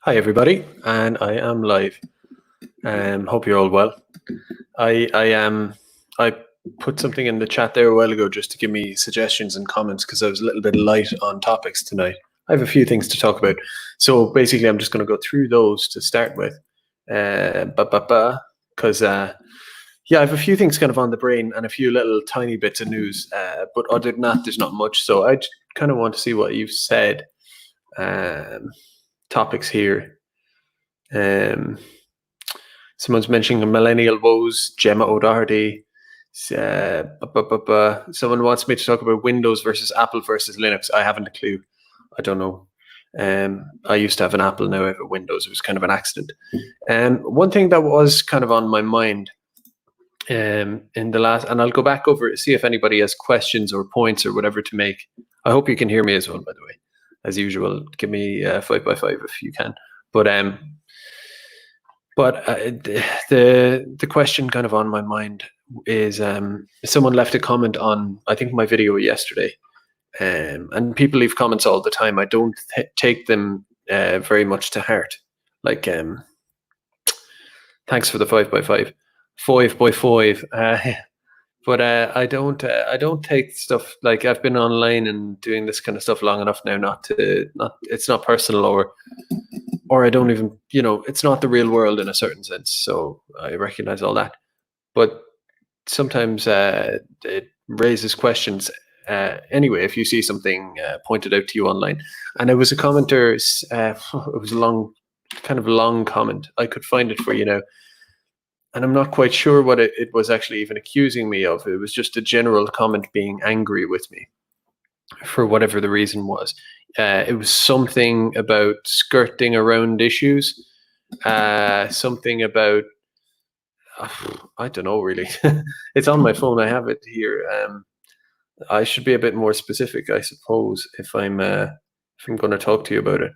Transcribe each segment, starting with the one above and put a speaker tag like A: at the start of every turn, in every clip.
A: Hi everybody, and I am live. Hope you're all well. I put something in the chat there a while ago just to give me suggestions and comments because I was a little bit light on topics tonight. I have a few things to talk about, so basically I'm just going to go through those to start with. Because yeah, I have a few things kind of on the brain and a few little tiny bits of news. But other than that, there's not much. So I kind of want to see what you've said. Topics here. Someone's mentioning millennial woes, Gemma O'Doherty. Someone wants me to talk about Windows versus Apple versus Linux. I haven't a clue. I don't know. I used to have an Apple, now I have a Windows. It was kind of an accident. One thing that was kind of on my mind in the last, and I'll go back over see if anybody has questions or points or whatever to make. I hope you can hear me as well, by the way. As usual, give me 5x5 if you can. But the question kind of on my mind is someone left a comment on, I think, my video yesterday. And people leave comments all the time. I don't take them very much to heart. Like, thanks for the 5x5, 5x5. But I don't take stuff, like, I've been online and doing this kind of stuff long enough now it's not personal or I don't even, it's not the real world in a certain sense. So I recognize all that. But sometimes it raises questions. Anyway, if you see something pointed out to you online, and it was a commenter, it was a long comment. I could find it for you now. And I'm not quite sure what it was actually even accusing me of. It was just a general comment being angry with me for whatever the reason was. It was something about skirting around issues, something about, I don't know really. It's on my phone. I have it here. I should be a bit more specific, I suppose, if I'm going to talk to you about it.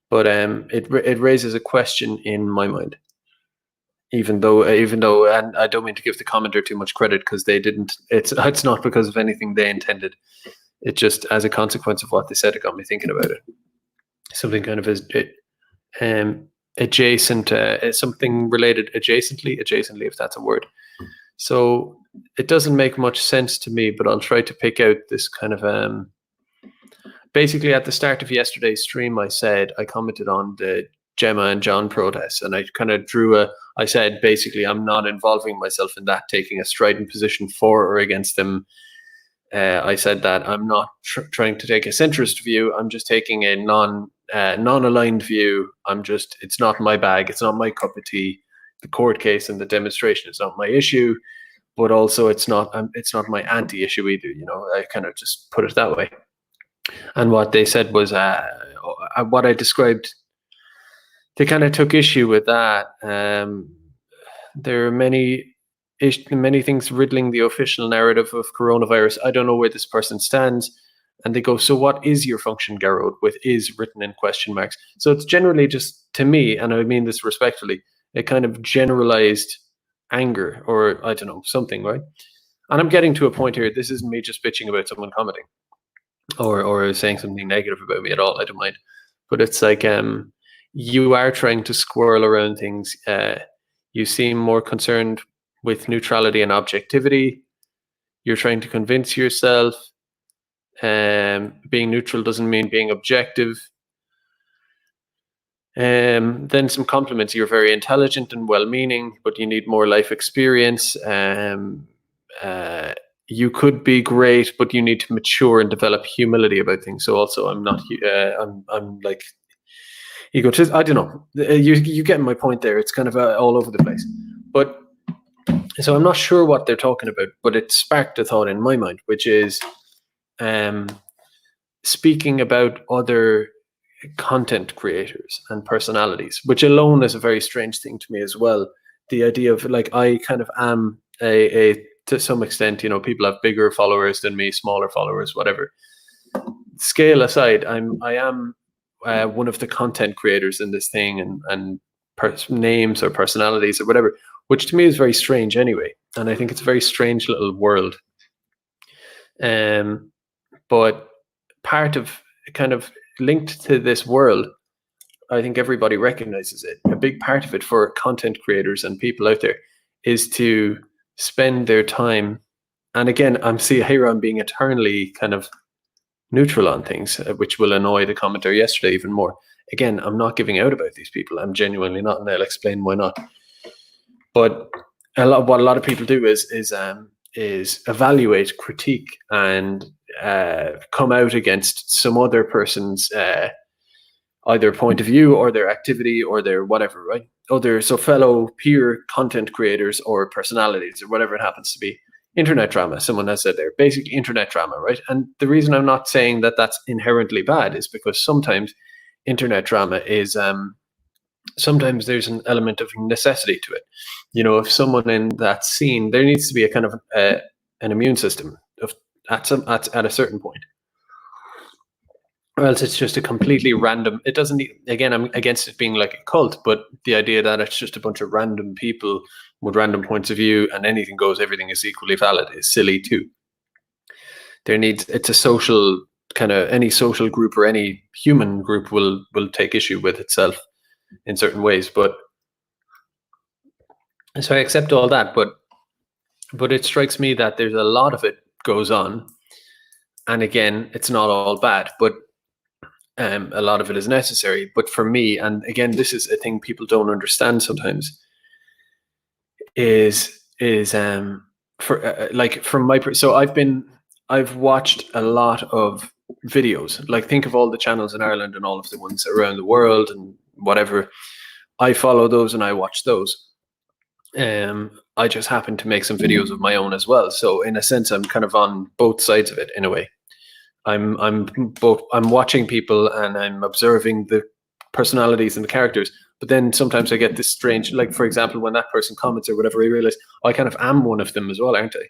A: But it raises a question in my mind. Even though, and I don't mean to give the commenter too much credit because they didn't. It's not because of anything they intended. It just, as a consequence of what they said, it got me thinking about it. Something kind of adjacent, something related adjacently, if that's a word. So it doesn't make much sense to me, but I'll try to pick out this kind of. Basically, at the start of yesterday's stream, I commented on the Gemma and John protests, and I kind of I said, basically, I'm not involving myself in that, taking a strident position for or against them. I said that I'm not trying to take a centrist view. I'm just taking a non-aligned view. It's not my bag. It's not my cup of tea. The court case and the demonstration is not my issue, but also it's not my anti-issue either. I kind of just put it that way. And what they said was what I described. They kind of took issue with that. There are many things riddling the official narrative of coronavirus. I don't know where this person stands. And they go, so what is your function, Garrod, with is written in question marks? So it's generally just, to me, and I mean this respectfully, a kind of generalized anger or, I don't know, something, right? And I'm getting to a point here. This isn't me just bitching about someone commenting or saying something negative about me at all. I don't mind. But it's like, you are trying to squirrel around things. You seem more concerned with neutrality and objectivity. You're trying to convince yourself being neutral doesn't mean being objective. Then some compliments. You're very intelligent and well-meaning, but you need more life experience. You could be great, but you need to mature and develop humility about things. So also, I'm not. I'm like egotist. I don't know. You get my point there. It's kind of all over the place. But so I'm not sure what they're talking about, but it sparked a thought in my mind, which is speaking about other content creators and personalities, which alone is a very strange thing to me as well. The idea of, like, I kind of am to some extent, people have bigger followers than me, smaller followers, whatever. Scale aside, I am one of the content creators in this thing, and names or personalities or whatever, which to me is very strange anyway. And I think it's a very strange little world. But part of kind of linked to this world I think everybody recognizes it. A big part of it for content creators and people out there is to spend their time. And again, I'm being eternally kind of neutral on things, which will annoy the commenter yesterday even more. Again, I'm not giving out about these people. I'm genuinely not, and I'll explain why not. But what a lot of people do is evaluate, critique, and come out against some other person's either point of view or their activity or their whatever, right? So fellow peer content creators or personalities or whatever it happens to be. Internet drama, someone has said there, basically internet drama, right? And the reason I'm not saying that that's inherently bad is because sometimes internet drama is, sometimes there's an element of necessity to it. If someone in that scene, there needs to be a kind of an immune system at a certain point. Or else it's just a completely random, it doesn't, again, I'm against it being like a cult, but the idea that it's just a bunch of random people with random points of view and anything goes, everything is equally valid is silly too. It's a social kind of, any social group or any human group will take issue with itself in certain ways. But so I accept all that, but it strikes me that there's a lot of it goes on. And again, it's not all bad, but a lot of it is necessary. But for me, and again, this is a thing people don't understand sometimes, so I've watched a lot of videos. Like, think of all the channels in Ireland and all of the ones around the world and whatever. I follow those and I watch those. I just happen to make some videos of my own as well. So in a sense, I'm kind of on both sides of it in a way. I'm watching people and I'm observing the personalities and the characters, but then sometimes I get this strange, like, for example, when that person comments or whatever, I realize I kind of am one of them as well, aren't I?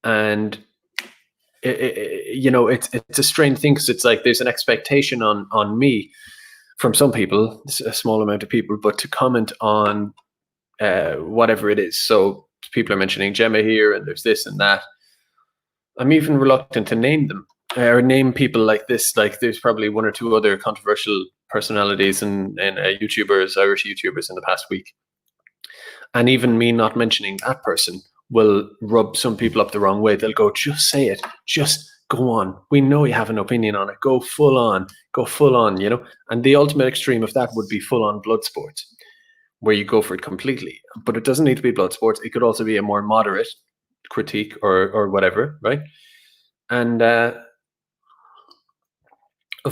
A: And it's a strange thing, because it's like there's an expectation on me from some people, a small amount of people, but to comment on whatever it is. So people are mentioning Gemma here, and there's this and that. I'm even reluctant to name them or name people like this. Like, there's probably one or two other controversial personalities and YouTubers, Irish YouTubers in the past week. And even me not mentioning that person will rub some people up the wrong way. They'll go, just say it, just go on. We know you have an opinion on it. Go full on, And the ultimate extreme of that would be full on blood sports, where you go for it completely. But it doesn't need to be blood sports. It could also be a more moderate critique or whatever, right? And of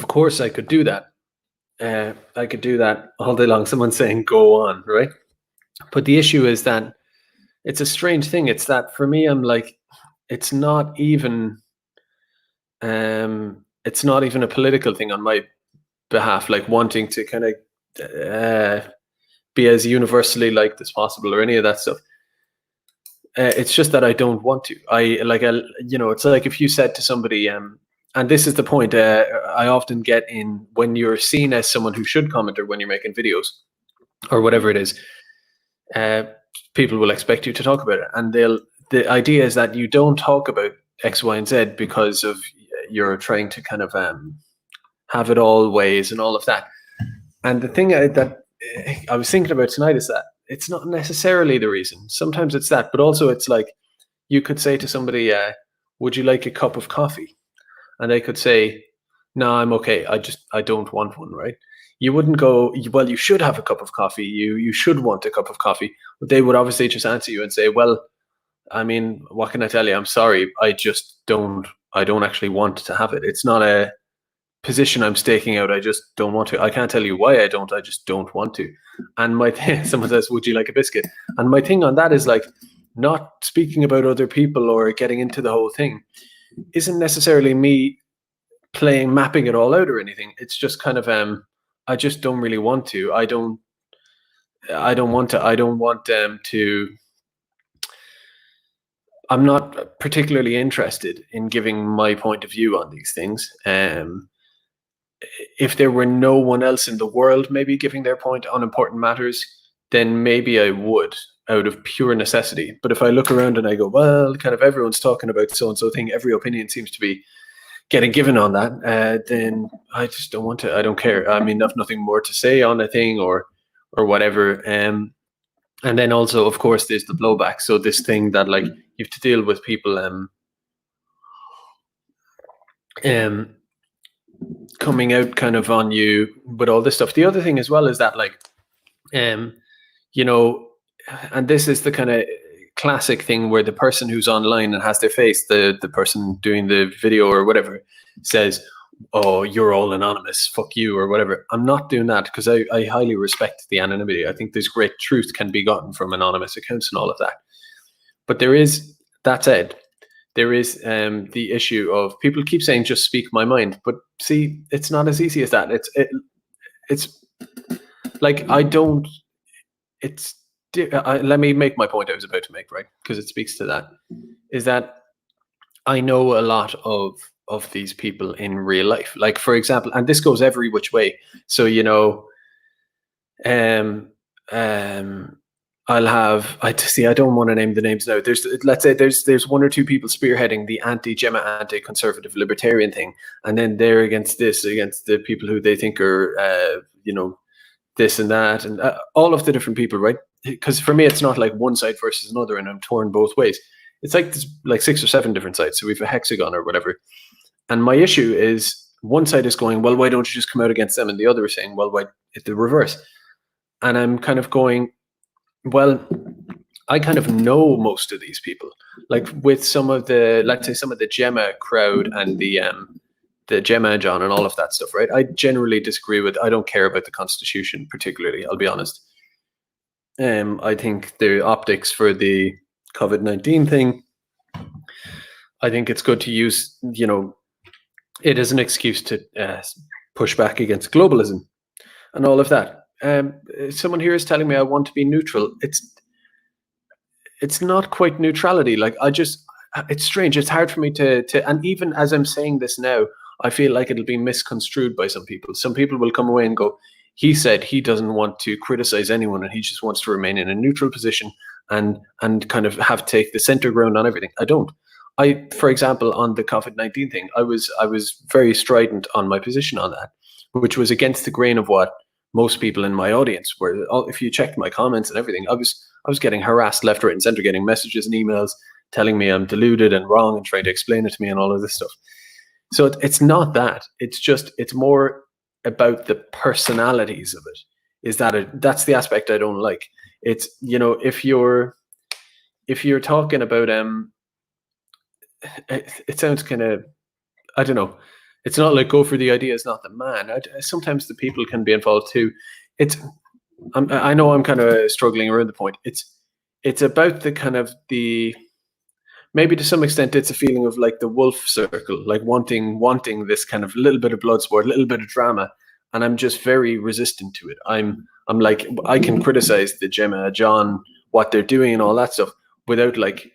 A: course I could do that. I could do that all day long. Someone's saying go on, right? But the issue is that it's a strange thing. It's that for me, I'm like, it's not even a political thing on my behalf, like wanting to kind of be as universally liked as possible or any of that stuff. It's just that I don't want to. It's like if you said to somebody, and this is the point I often get in when you're seen as someone who should comment, or when you're making videos or whatever it is, people will expect you to talk about it. And the idea is that you don't talk about X, Y, and Z because of you're trying to kind of have it all ways and all of that. And the thing that I was thinking about tonight is that it's not necessarily the reason. Sometimes it's that, but also it's like you could say to somebody, would you like a cup of coffee? And they could say, no, I'm okay. I don't want one, right? You wouldn't go, well, you should have a cup of coffee. You should want a cup of coffee. But they would obviously just answer you and say, well, I mean, what can I tell you? I'm sorry. I don't actually want to have it. It's not a position I'm staking out. I just don't want to. I can't tell you why I don't. I just don't want to. And someone says, would you like a biscuit? And my thing on that is, like, not speaking about other people or getting into the whole thing isn't necessarily me mapping it all out or anything. It's just kind of I just don't really want to. I don't want to. I don't want them to. I'm not particularly interested in giving my point of view on these things. If there were no one else in the world maybe giving their point on important matters, then maybe I would, out of pure necessity. But if I look around and I go, well, kind of everyone's talking about so-and-so thing, every opinion seems to be, getting given on that, then I just don't want to. I don't care. I mean, I've nothing more to say on a thing or whatever. And then also, of course, there's the blowback. So this thing that like you have to deal with people coming out kind of on you with all this stuff. The other thing as well is that like, you know, and this is the kind of classic thing where the person who's online and has their face, the person doing the video or whatever, says, "Oh, you're all anonymous, fuck you," or whatever. I'm not doing that because I highly respect the anonymity. I think there's great truth can be gotten from anonymous accounts and all of that. But there is, that said, there is the issue of people keep saying just speak my mind, but see, it's not as easy as that. It's like I don't. It's let me make my point I was about to make, right? Because it speaks to that. Is that I know a lot of these people in real life. Like for example, and this goes every which way. So you know, I'll have I don't want to name the names now. Let's say there's one or two people spearheading the anti-Gemma, anti-conservative libertarian thing, and then they're against the people who they think are you know, this and that, and all of the different people, right? Because for me, it's not like one side versus another, and I'm torn both ways. It's like there's like 6 or 7 different sides, so we have a hexagon or whatever. And my issue is one side is going, well, why don't you just come out against them? And the other is saying, well, why it's the reverse? And I'm kind of going, well, I kind of know most of these people. Like with some of the, let's say some of the Gemma crowd and the Gemma John and all of that stuff, right? I generally disagree with. I don't care about the Constitution particularly. I'll be honest. I think the optics for the COVID-19 thing, I think it's good to use, you know, it as an excuse to push back against globalism and all of that. Someone here is telling me I want to be neutral. It's not quite neutrality. Like it's strange. It's hard for me to, and even as I'm saying this now, I feel like it'll be misconstrued by some people. Some people will come away and go, he said he doesn't want to criticize anyone and he just wants to remain in a neutral position and kind of take the center ground on everything. I don't. For example, on the COVID-19 thing, I was very strident on my position on that, which was against the grain of what most people in my audience were. If you checked my comments and everything, I was getting harassed left, right, and center, getting messages and emails telling me I'm deluded and wrong and trying to explain it to me and all of this stuff. So it's not that. It's more about the personalities of it. That's the aspect I don't like. It's, you know, if you're talking about it sounds kind of, I don't know. It's not like go for the idea is not the man. Sometimes the people can be involved too. I know I'm kind of struggling around the point. It's about the kind of the, maybe to some extent it's a feeling of like the wolf circle, like wanting this kind of little bit of blood sport, a little bit of drama, and I'm just very resistant to it. I'm like, I can criticize the Gemma, John, what they're doing and all that stuff without like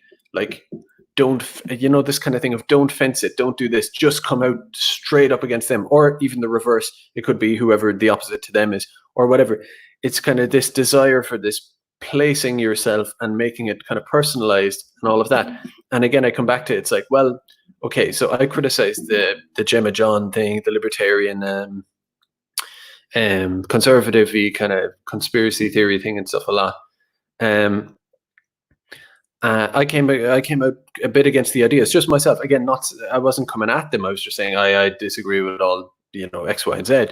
A: don't, you know, this kind of thing of don't fence it, don't do this, just come out straight up against them, or even the reverse. It could be whoever the opposite to them is or whatever. It's kind of this desire for this placing yourself and making it kind of personalized and all of that. And again, I come back to it's like, well, okay, so I criticize the Gemma John thing, the libertarian conservative kind of conspiracy theory thing and stuff a lot. I came out a bit against the ideas, just myself. Again, I wasn't coming at them. I was just saying I disagree with all, you know, X, Y, and Z.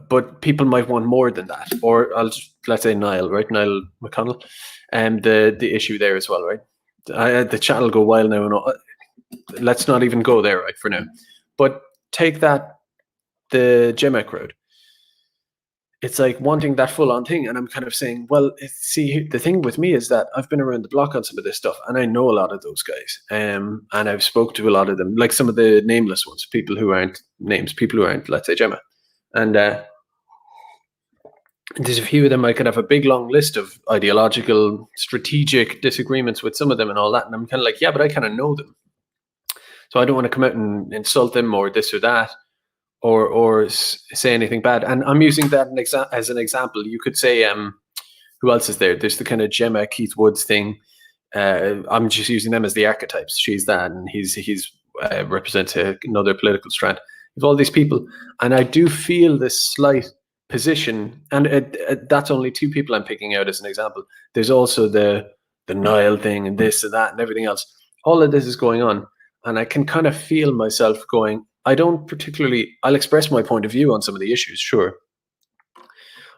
A: But people might want more than that. Or let's say Niall, right? Niall McConnell, and the issue there as well, right? The chat will go wild now, and all. Let's not even go there right for now. But take that, the Gemma crowd. It's like wanting that full-on thing, and I'm kind of saying, well, see, the thing with me is that I've been around the block on some of this stuff, and I know a lot of those guys, and I've spoke to a lot of them, like some of the nameless ones, people who aren't names, people who aren't, let's say, Gemma, and there's a few of them. I could have a big long list of ideological, strategic disagreements with some of them and all that, and I'm kind of like, yeah, but I kind of know them, so I don't want to come out and insult them or this or that. Or say anything bad. And I'm using that as an example. You could say, who else is there? There's the kind of Gemma Keith Woods thing. I'm just using them as the archetypes. She's that, and he's represents another political strand. You have all these people, and I do feel this slight position, and that's only 2 people I'm picking out as an example. There's also the Nile thing and this and that and everything else. All of this is going on, and I can kind of feel myself going, I'll express my point of view on some of the issues, sure,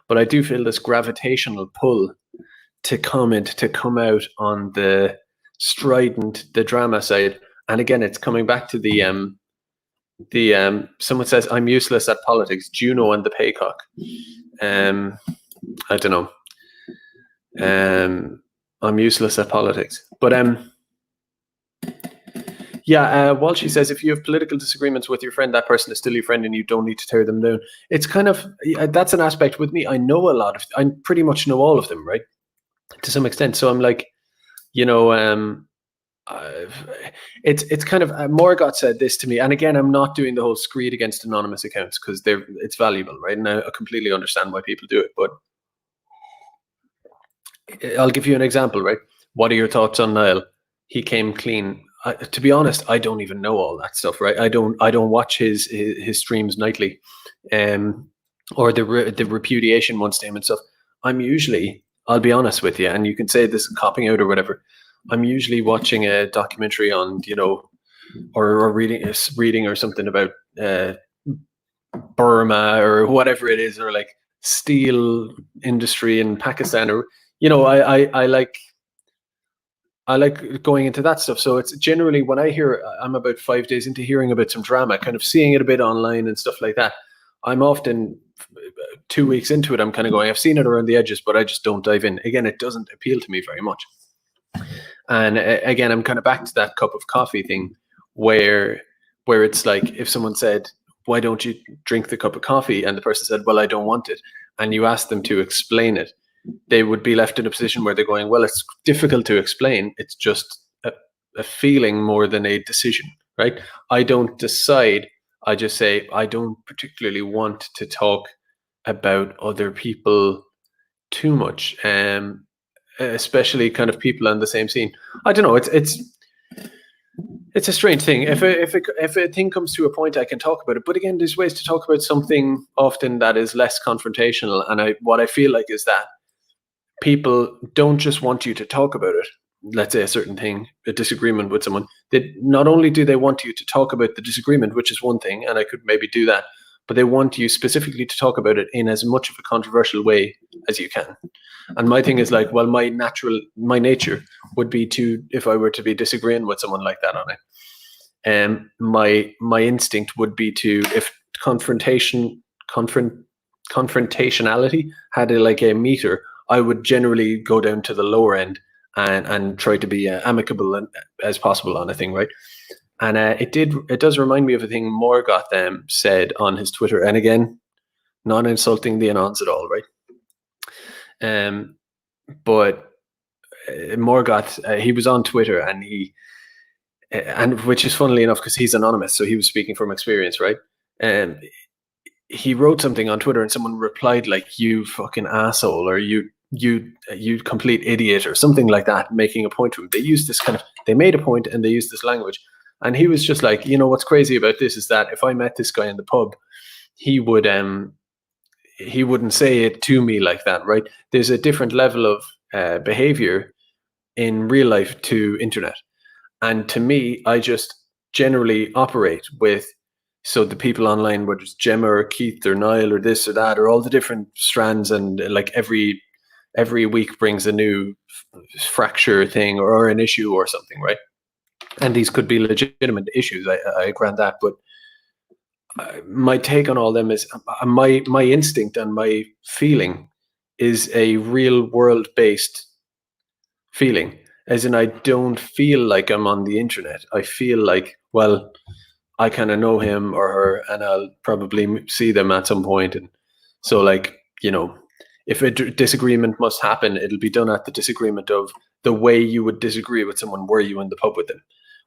A: but I do feel this gravitational pull to comment, to come out on the strident, the drama side. And again, it's coming back to the someone says, I'm useless at politics, Juno and the Paycock. I don't know. I'm useless at politics. But Walshy says, if you have political disagreements with your friend, that person is still your friend and you don't need to tear them down. It's kind of, that's an aspect with me. I pretty much know all of them, right? To some extent. So I'm like, it's kind of, Morgoth said this to me, and again, I'm not doing the whole screed against anonymous accounts because it's valuable, right? And I completely understand why people do it, but I'll give you an example, right? What are your thoughts on Niall? He came clean. To be honest, I don't even know all that stuff, right? I don't watch his streams nightly, or the repudiation one statement stuff. I'll be honest with you, and you can say this is copping out or whatever. I'm usually watching a documentary on, or reading or something about Burma or whatever it is, or like steel industry in Pakistan, or I like going into that stuff. So it's generally when I'm about 5 days into hearing about some drama, kind of seeing it a bit online and stuff like that. I'm often 2 weeks into it, I'm kind of going, I've seen it around the edges, but I just don't dive in. Again, it doesn't appeal to me very much. And again, I'm kind of back to that cup of coffee thing where it's like, if someone said, why don't you drink the cup of coffee? And the person said, well, I don't want it. And you ask them to explain it, they would be left in a position where they're going, well, it's difficult to explain. It's just a feeling more than a decision, right? I don't decide. I just say, I don't particularly want to talk about other people too much, especially kind of people on the same scene. I don't know. It's a strange thing. If a thing comes to a point, I can talk about it. But again, there's ways to talk about something often that is less confrontational. And what I feel like is that people don't just want you to talk about it. Let's say a certain thing, a disagreement with someone. Not only do they want you to talk about the disagreement, which is one thing, and I could maybe do that, but they want you specifically to talk about it in as much of a controversial way as you can. And my thing is like, well, my nature would be to, if I were to be disagreeing with someone like that on it, my instinct would be to, if confrontationality had a meter, I would generally go down to the lower end and try to be amicable as possible on a thing, right? And it does remind me of a thing Morgoth said on his Twitter, and again, not insulting the Anons at all, right? But Morgoth, he was on Twitter, and which is funnily enough because he's anonymous, so he was speaking from experience, right? He wrote something on Twitter, and someone replied like, "You fucking asshole," or "You complete idiot," or something like that, making a point to him. They made a point and they used this language. And he was just like, what's crazy about this is that if I met this guy in the pub, he wouldn't say it to me like that, right? There's a different level of behavior in real life to internet. And to me, I just generally operate with, so the people online, whether it's Gemma or Keith or Niall or this or that, or all the different strands, and like every week brings a new fracture thing or an issue or something, right? And these could be legitimate issues. I grant that, but my take on all them is my instinct and my feeling is a real world based feeling, as in I don't feel like I'm on the internet. I feel like, well, I kind of know him or her, and I'll probably see them at some point. And so, like, if a disagreement must happen, it'll be done at the disagreement of the way you would disagree with someone were you in the pub with them.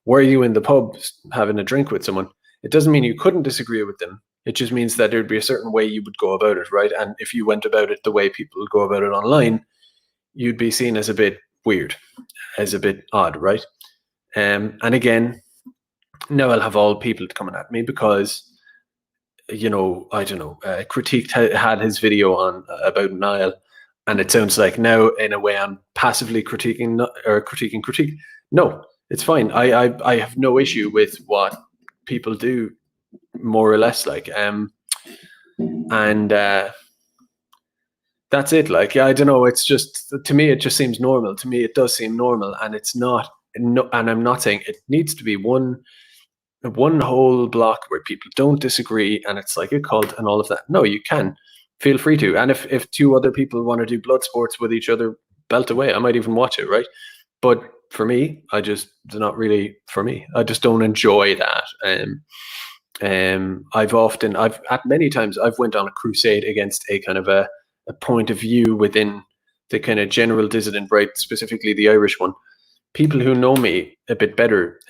A: Were you in the pub having a drink with someone, it doesn't mean you couldn't disagree with them. It just means that there'd be a certain way you would go about it, right? And if you went about it the way people go about it online, you'd be seen as a bit weird, as a bit odd, right? And again, now I'll have all people coming at me because, I don't know, Critique had his video on about Niall, and it sounds like now in a way I'm passively critiquing or critiquing critique. No, it's fine. I have no issue with what people do, more or less, and that's it. Like, I don't know. It's just, to me, it just seems normal. To me, it does seem normal, and it's not. No, and I'm not saying it needs to be one whole block where people don't disagree and it's like a cult and all of that. No, you can feel free to. And if two other people want to do blood sports with each other, belt away. I might even watch it, right? But for me, it's not really for me. I just don't enjoy that. I've at many times I've went on a crusade against a kind of a point of view within the kind of general dissident right, specifically the Irish one. People who know me a bit better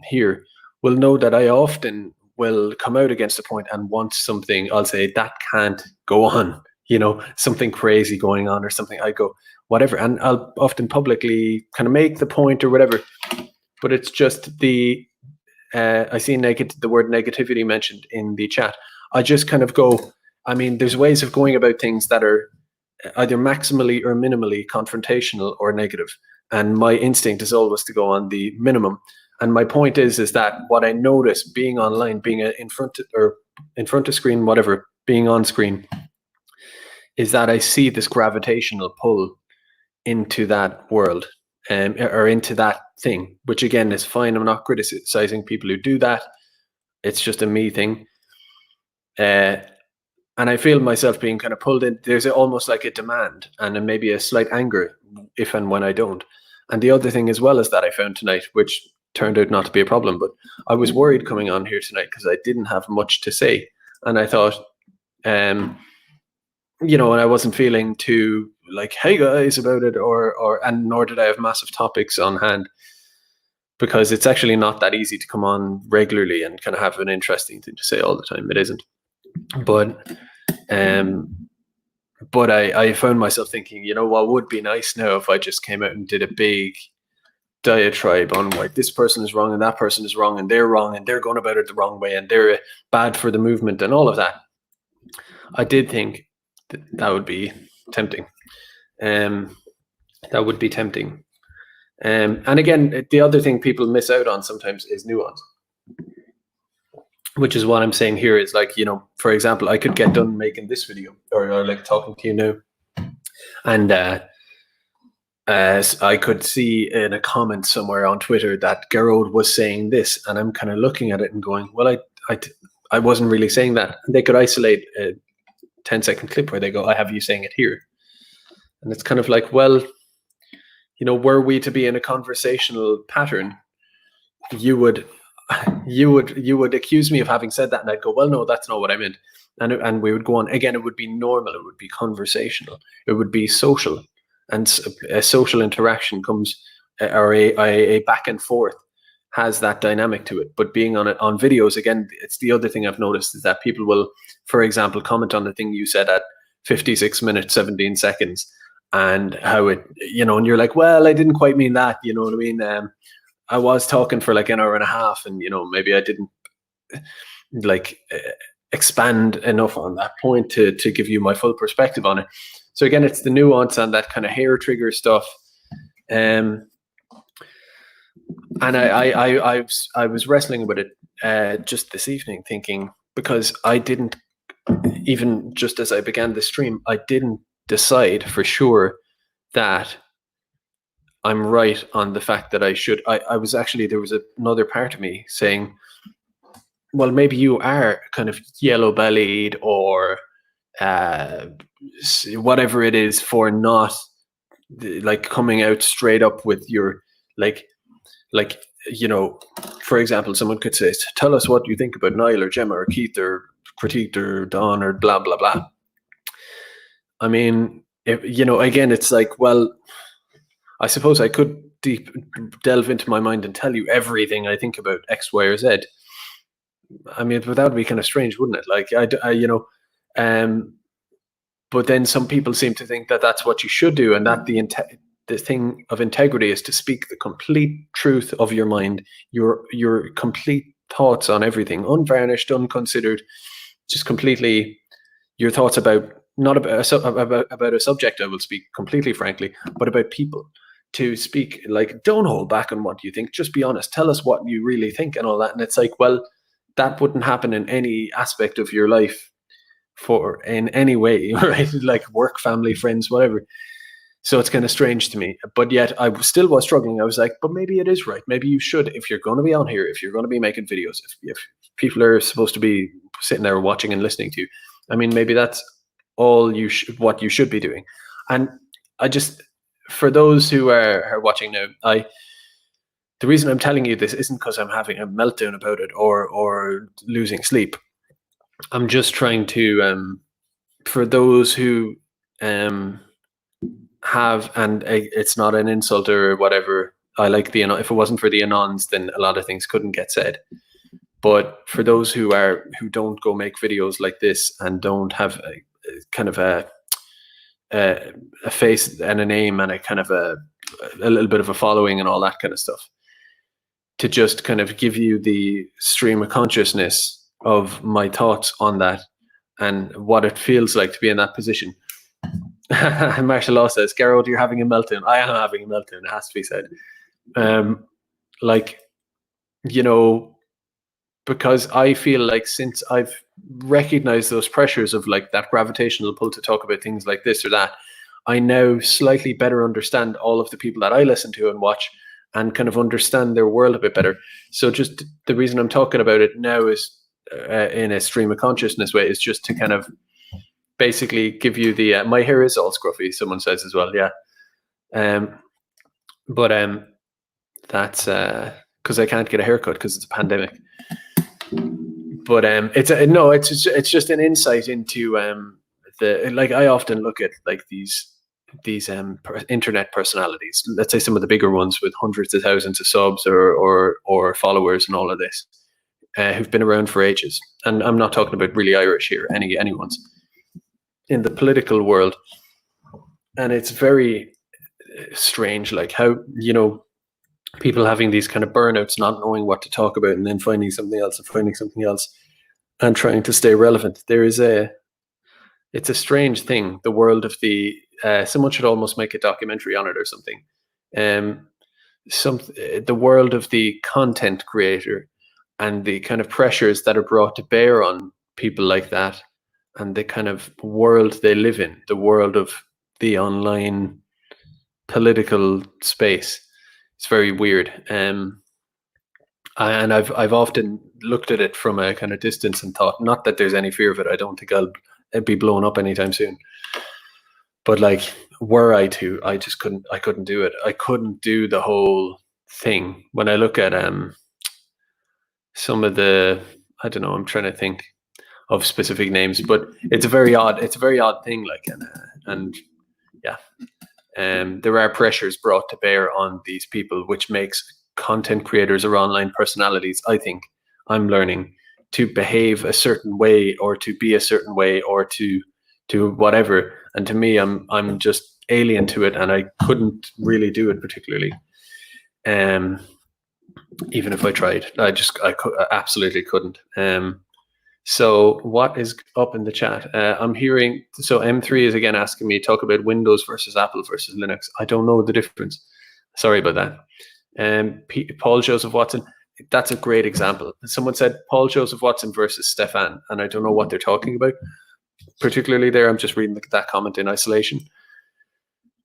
A: here will know that I often will come out against a point and want something. I'll say that can't go on, something crazy going on or something. I go, whatever. And I'll often publicly kind of make the point or whatever. But it's just I see the word negativity mentioned in the chat. I just kind of go, I mean, there's ways of going about things that are either maximally or minimally confrontational or negative. And my instinct is always to go on the minimum. And my point is that what I notice being online, being in front of screen, whatever, being on screen, is that I see this gravitational pull into that world, or into that thing, which again is fine. I'm not criticizing people who do that. It's just a me thing. And I feel myself being kind of pulled in. There's almost like a demand and maybe a slight anger if and when I don't. And the other thing as well is that I found tonight, which turned out not to be a problem, but I was worried coming on here tonight because I didn't have much to say. And I thought, and I wasn't feeling too like, hey guys, about it, and nor did I have massive topics on hand, because it's actually not that easy to come on regularly and kind of have an interesting thing to say all the time. It isn't. But I found myself thinking, what would be nice now if I just came out and did a big diatribe on like this person is wrong and that person is wrong and they're wrong and they're going about it the wrong way and they're bad for the movement and all of that. I did think that would be tempting. That would be tempting. And again, the other thing people miss out on sometimes is nuance, which is what I'm saying here is like, for example, I could get done making this video or like talking to you now, and I could see in a comment somewhere on Twitter that Gerald was saying this, and I'm kind of looking at it and going, well, I wasn't really saying that. And they could isolate a 10-second clip where they go, I have you saying it here. And it's kind of like, well, were we to be in a conversational pattern, you would accuse me of having said that, and I'd go, well, no, that's not what I meant. And we would go on. Again, it would be normal. It would be conversational. It would be social. And a social interaction comes, or a back and forth has that dynamic to it. But being on videos, again, it's the other thing I've noticed is that people will, for example, comment on the thing you said at 56 minutes, 17 seconds, and how it, and you're like, well, I didn't quite mean that, you know what I mean? I was talking for like an hour and a half, and maybe I didn't like expand enough on that point to give you my full perspective on it. So again, it's the nuance and that kind of hair trigger stuff. And I was wrestling with it just this evening, thinking, because I didn't, even just as I began the stream, I didn't decide for sure that I'm right on the fact that I should. I was actually, there was another part of me saying, well, maybe you are kind of yellow bellied or whatever it is for not like coming out straight up with your like for example, someone could say, tell us what you think about Niall or Gemma or Keith or Critique or Don or blah blah blah. I mean, again, it's like, well, I suppose I could delve into my mind and tell you everything I think about X, Y, or Z. I mean, but that would be kind of strange, wouldn't it? Like, but then some people seem to think that that's what you should do, and that the thing of integrity is to speak the complete truth of your mind, your complete thoughts on everything, unvarnished, unconsidered, just completely your thoughts about, not about a subject, I will speak completely frankly, but about people. To speak like, don't hold back on what you think, just be honest, tell us what you really think and all that. And it's like, well, that wouldn't happen in any aspect of your life for in any way, right? Like work, family, friends, whatever. So it's kind of strange to me, but yet I still was struggling. I was like, but maybe it is right. Maybe you should, if you're going to be on here, if you're going to be making videos, if people are supposed to be sitting there watching and listening to you, I mean, maybe that's all what you should be doing. And I just, for those who are watching now, the reason I'm telling you this isn't because I'm having a meltdown about it or losing sleep. I'm just trying to, for those who have, and it's not an insult or whatever. I like if it wasn't for the anons, then a lot of things couldn't get said. But for those who don't go make videos like this and don't have a kind of a face and a name and a kind of a little bit of a following and all that kind of stuff, to just kind of give you the stream of consciousness of my thoughts on that and what it feels like to be in that position. Martial Law says, Gerald, you're having a meltdown. I am having a meltdown, it has to be said. Like, you know, because I feel like since I've recognized those pressures of like that gravitational pull to talk about things like this or that, I now slightly better understand all of the people that I listen to and watch and kind of understand their world a bit better. So just the reason I'm talking about it now is in a stream of consciousness way is just to kind of basically give you the my hair is all scruffy, someone says as well. Yeah. But that's because I can't get a haircut because it's a pandemic. But it's just an insight into the, like, I often look at like these internet personalities, let's say some of the bigger ones with hundreds of thousands of subs or followers and all of this, who've been around for ages. And I'm not talking about really Irish here, anyone's in the political world. And it's very strange, like how, you know, people having these kind of burnouts, not knowing what to talk about, and then finding something else and finding something else and trying to stay relevant. It's a strange thing, the world of the, someone should almost make a documentary on it or something. The world of the content creator and the kind of pressures that are brought to bear on people like that, and the kind of world they live in, the world of the online political space. It's very weird. And I've often looked at it from a kind of distance and thought, not that there's any fear of it. I don't think I'll be blown up anytime soon. But like, were I to, I couldn't do it. I couldn't do the whole thing. When I look at some of the, I don't know, I'm trying to think of specific names, but it's a very odd thing. Like, and yeah, there are pressures brought to bear on these people, which makes content creators or online personalities, I think, I'm learning to behave a certain way or to be a certain way or to whatever. And to me, I'm just alien to it, and I couldn't really do it particularly. Even if I tried, I absolutely couldn't. So what is up in the chat? I'm hearing, so M3 is again asking me, talk about Windows versus Apple versus Linux. I don't know the difference. Sorry about that. Paul Joseph Watson, that's a great example. Someone said Paul Joseph Watson versus Stefan, and I don't know what they're talking about. Particularly there, I'm just reading that comment in isolation.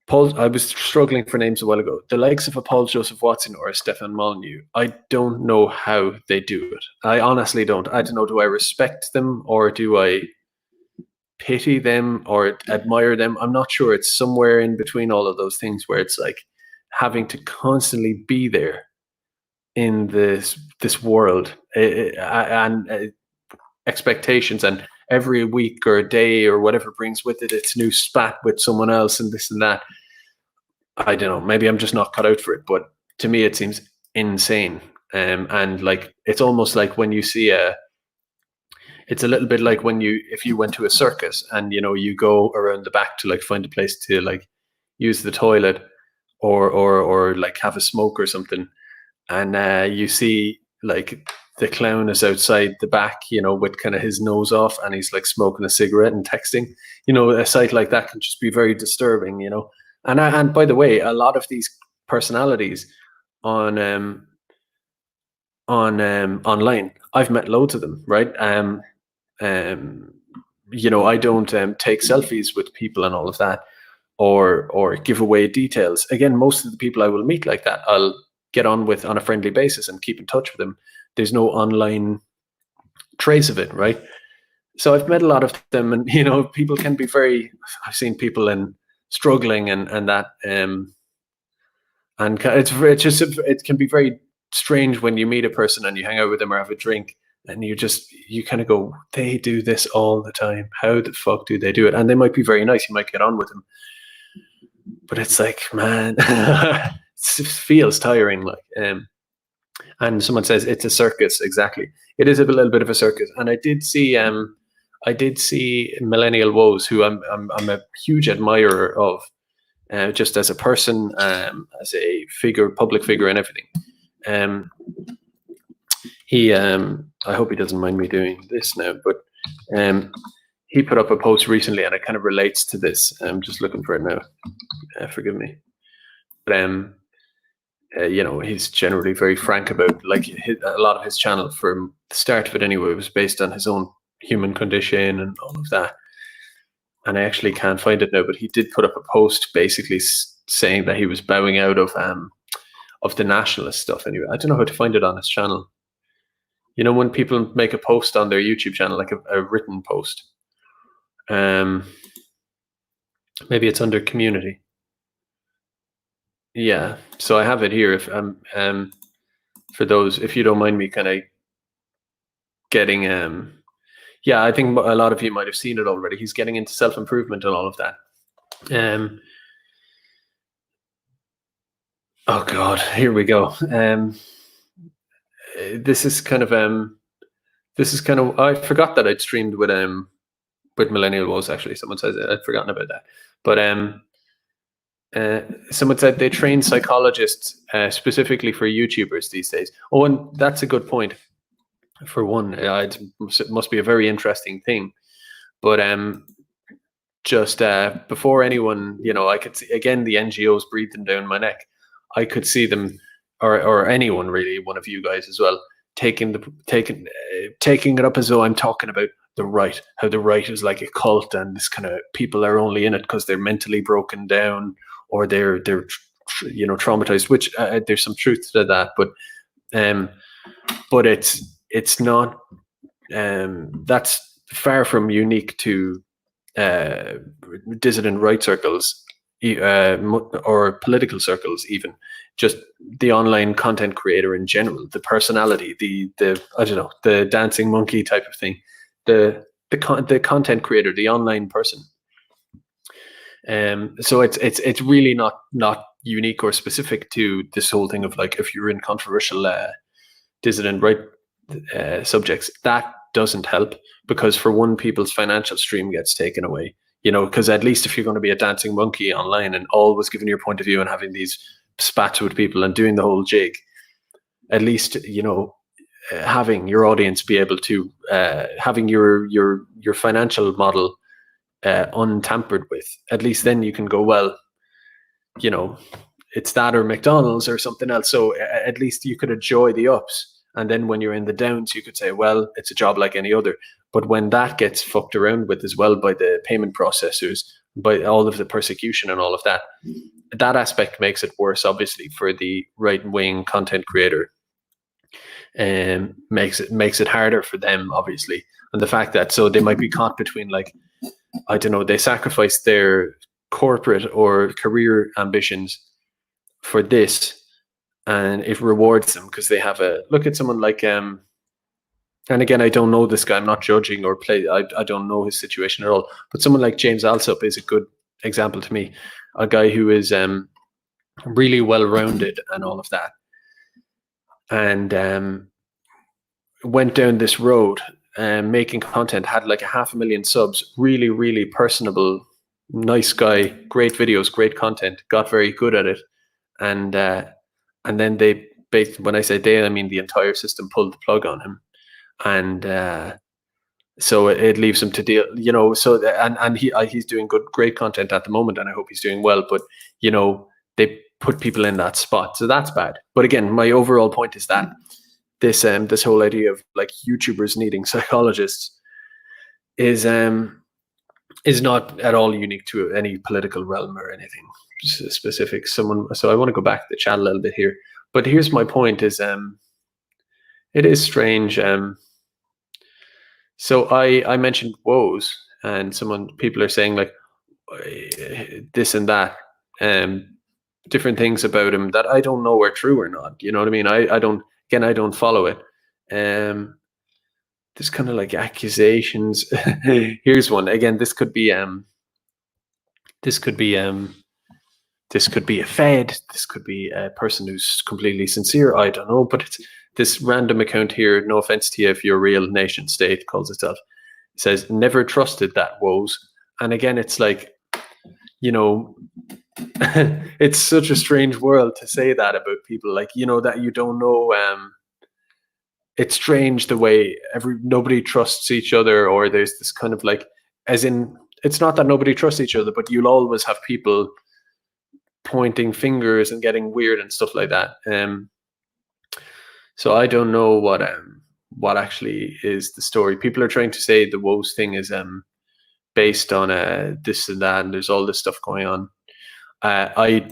A: Paul, I was struggling for names a while ago. The likes of a Paul Joseph Watson or a Stefan Molyneux, I don't know how they do it. I honestly don't. I don't know, do I respect them or do I pity them or admire them? I'm not sure. It's somewhere in between all of those things where it's like having to constantly be there in this world and expectations, and every week or a day or whatever brings with it its new spat with someone else and this and that. I don't know, maybe I'm just not cut out for it, but to me it seems insane. And like, it's almost like when you see it's a little bit like if you went to a circus and, you know, you go around the back to like find a place to like use the toilet or like have a smoke or something, and you see like the clown is outside the back, with kind of his nose off, and he's like smoking a cigarette and texting. A sight like that can just be very disturbing. And by the way, a lot of these personalities on online, I've met loads of them, right? I don't take selfies with people and all of that, or give away details. Again, most of the people I will meet like that, I'll get on with on a friendly basis and keep in touch with them. There's no online trace of it, right? So I've met a lot of them, and people can be I've seen people struggling and that, and it can be very strange when you meet a person and you hang out with them or have a drink, and you kind of go, they do this all the time. How the fuck do they do it? And they might be very nice. You might get on with them, but it's like, man, it feels tiring. And someone says it's a circus. Exactly, it is a little bit of a circus. And I did see Millennial Woes, who I'm a huge admirer of, just as a person, as a public figure, and everything. I hope he doesn't mind me doing this now, but he put up a post recently, and it kind of relates to this. I'm just looking for it now. Forgive me. But he's generally very frank about, like, a lot of his channel, from the start of it anyway, was based on his own human condition and all of that. And I actually can't find it now, but he did put up a post basically saying that he was bowing out of the nationalist stuff anyway. I don't know how to find it on his channel. When people make a post on their YouTube channel, like a written post, maybe it's under community. Yeah, so I have it here. If for those, if you don't mind me kind of getting yeah, I think a lot of you might have seen it already. He's getting into self-improvement and all of that. Oh God, here we go. This is kind of I forgot that I'd streamed with Millennial Woes. Actually, someone says I'd forgotten about that. But someone said they train psychologists specifically for YouTubers these days. Oh, and that's a good point. For one, it must be a very interesting thing. But just before anyone, I could see, again, the NGOs breathing down my neck. I could see them, or anyone really, one of you guys as well, taking it up as though I'm talking about the right, how the right is like a cult, and this kind of people are only in it because they're mentally broken down, or they're traumatized. Which there's some truth to that, but it's not. That's far from unique to dissident right circles, or political circles, even just the online content creator in general, the personality, the I don't know, the dancing monkey type of thing, the content creator, the online person. So it's really not unique or specific to this whole thing of, like, if you're in controversial dissident right subjects, that doesn't help, because for one, people's financial stream gets taken away. Because at least if you're going to be a dancing monkey online and always giving your point of view and having these spats with people and doing the whole jig, at least having your audience be able to having your financial model untampered with, at least then you can go, well, it's that or McDonald's or something else. So at least you could enjoy the ups. And then when you're in the downs, you could say, well, it's a job like any other. But when that gets fucked around with as well by the payment processors, by all of the persecution and all of that, that aspect makes it worse, obviously, for the right-wing content creator. And makes it harder for them, obviously. And the fact that, so they might be caught between, like, I don't know, they sacrifice their corporate or career ambitions for this, and it rewards them because they have look at someone like and again, I don't know this guy, I'm not judging or I don't know his situation at all, but someone like James Alsop is a good example to me, a guy who is really well-rounded and all of that, and went down this road making content, had like 500,000 subs, really, really personable, nice guy, great videos, great content, got very good at it, and then they when I say they, I mean the entire system pulled the plug on him, and so it leaves him to deal, so and he's doing great content at the moment, and I hope he's doing well, but they put people in that spot, so that's bad. But again, my overall point is that this whole idea of like YouTubers needing psychologists is not at all unique to any political realm or anything specific. So I want to go back to the chat a little bit here, but here's my point: is it is strange. So I mentioned woes, and people are saying like this and that, different things about him that I don't know are true or not. You know what I mean? I don't follow it. There's kind of like accusations. Here's one again. This could be a Fed. This could be a person who's completely sincere. I don't know, but it's this random account here. No offense to you if you're a real nation state calls itself. It says never trusted that woes. And again, it's like, it's such a strange world to say that about people, like, that you don't know. It's strange the way nobody trusts each other, or there's this kind of like, as in, it's not that nobody trusts each other, but you'll always have people pointing fingers and getting weird and stuff like that. So I don't know what actually is the story. People are trying to say the woes thing is based on this and that, and there's all this stuff going on. I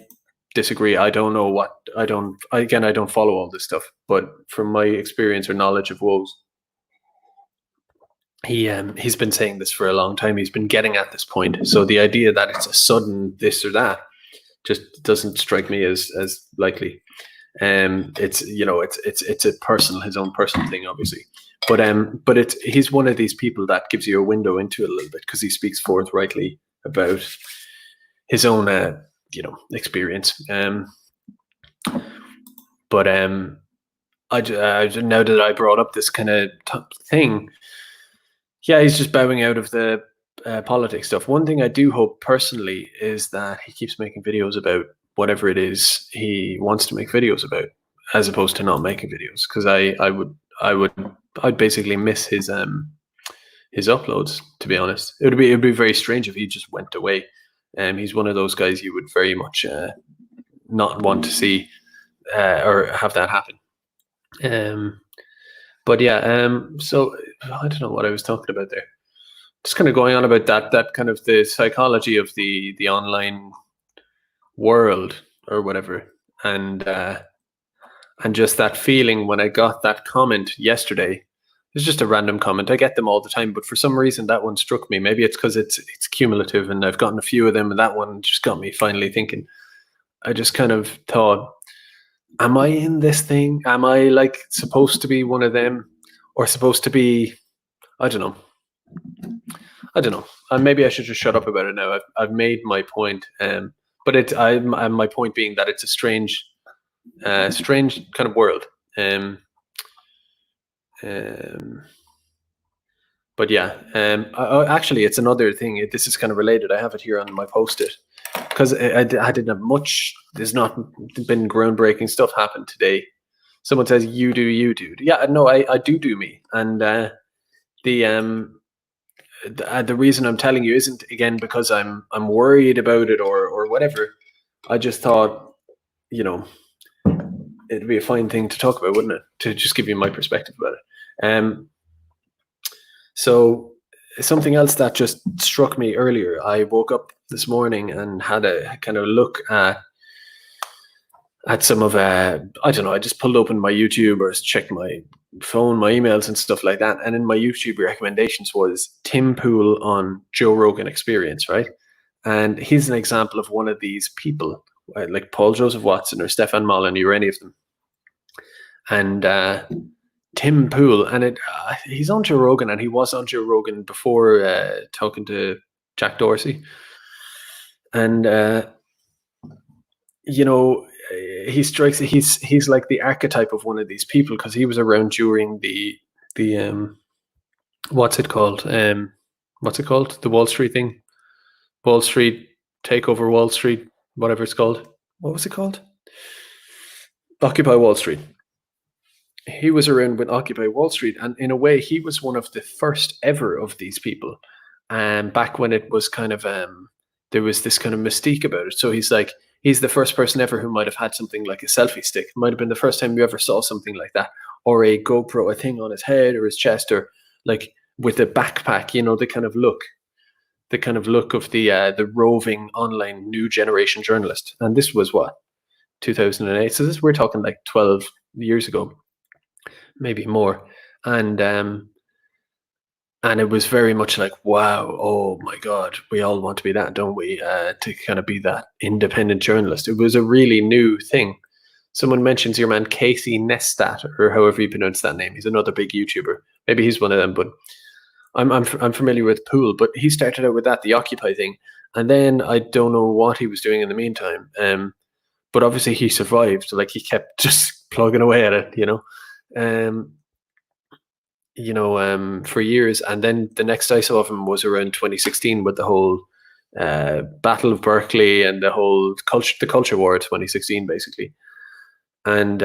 A: disagree. I don't know I don't follow all this stuff, but from my experience or knowledge of woes, he's been saying this for a long time. He's been getting at this point. So the idea that it's a sudden this or that just doesn't strike me as likely. It's it's his own personal thing, obviously, but he's one of these people that gives you a window into it a little bit because he speaks forthrightly about his own experience. But now that I brought up this kind of thing, yeah, he's just bowing out of the politics stuff. One thing I do hope personally is that he keeps making videos about whatever it is he wants to make videos about, as opposed to not making videos. Because I'd basically miss his uploads. To be honest, it would be very strange if he just went away. He's one of those guys you would very much not want to see or have that happen. But yeah, so I don't know what I was talking about there. Just kind of going on about that kind of the psychology of the online world or whatever, and just that feeling when I got that comment yesterday. It's just a random comment. I get them all the time, but for some reason that one struck me. Maybe it's because it's cumulative, and I've gotten a few of them, and that one just got me finally thinking. I just kind of thought, am I in this thing? Am I like supposed to be one of them, or supposed to be? I don't know. Maybe I should just shut up about it now. I've made my point, but my point being that it's a strange kind of world. But yeah, actually, it's another thing. This is kind of related. I have it here on my post-it because I didn't have much. There's not been groundbreaking stuff happen today. Someone says, "You do you, dude." Yeah, no, I do me, and the reason I'm telling you isn't again because I'm worried about it or whatever. I just thought, it'd be a fine thing to talk about, wouldn't it? To just give you my perspective about it. So something else that just struck me earlier, I woke up this morning and had a kind of look at some of I don't know, I just pulled open my YouTube or checked my phone, my emails and stuff like that. And in my YouTube recommendations was Tim Pool on Joe Rogan Experience, right? And he's an example of one of these people, like Paul Joseph Watson or Stefan Molyneux or any of them. And Tim Pool, and he's on Joe Rogan, and he was on Joe Rogan before talking to Jack Dorsey. And he strikes. He's like the archetype of one of these people because he was around during the what's it called? The Wall Street thing, Wall Street takeover, Wall Street, whatever it's called. What was it called? Occupy Wall Street. He was around with Occupy Wall Street, and in a way, he was one of the first ever of these people. Back when it was kind of there was this kind of mystique about it. So he's the first person ever who might have had something like a selfie stick. It might have been the first time you ever saw something like that, or a GoPro, a thing on his head or his chest, or like with a backpack. The kind of look of the roving online new generation journalist. And this was what, 2008. So we're talking like 12 years ago, maybe more. And it was very much like, wow, oh my God, we all want to be that, don't we? To kind of be that independent journalist. It was a really new thing. Someone mentions your man Casey Neistat, or however you pronounce that name. He's another big YouTuber. Maybe he's one of them, but I'm familiar with Pool. But he started out with that, the Occupy thing, and then I don't know what he was doing in the meantime. But obviously he survived. Like, he kept just plugging away at it, for years. And then the next I saw of him was around 2016 with the whole Battle of Berkeley and the whole culture war of 2016, basically. And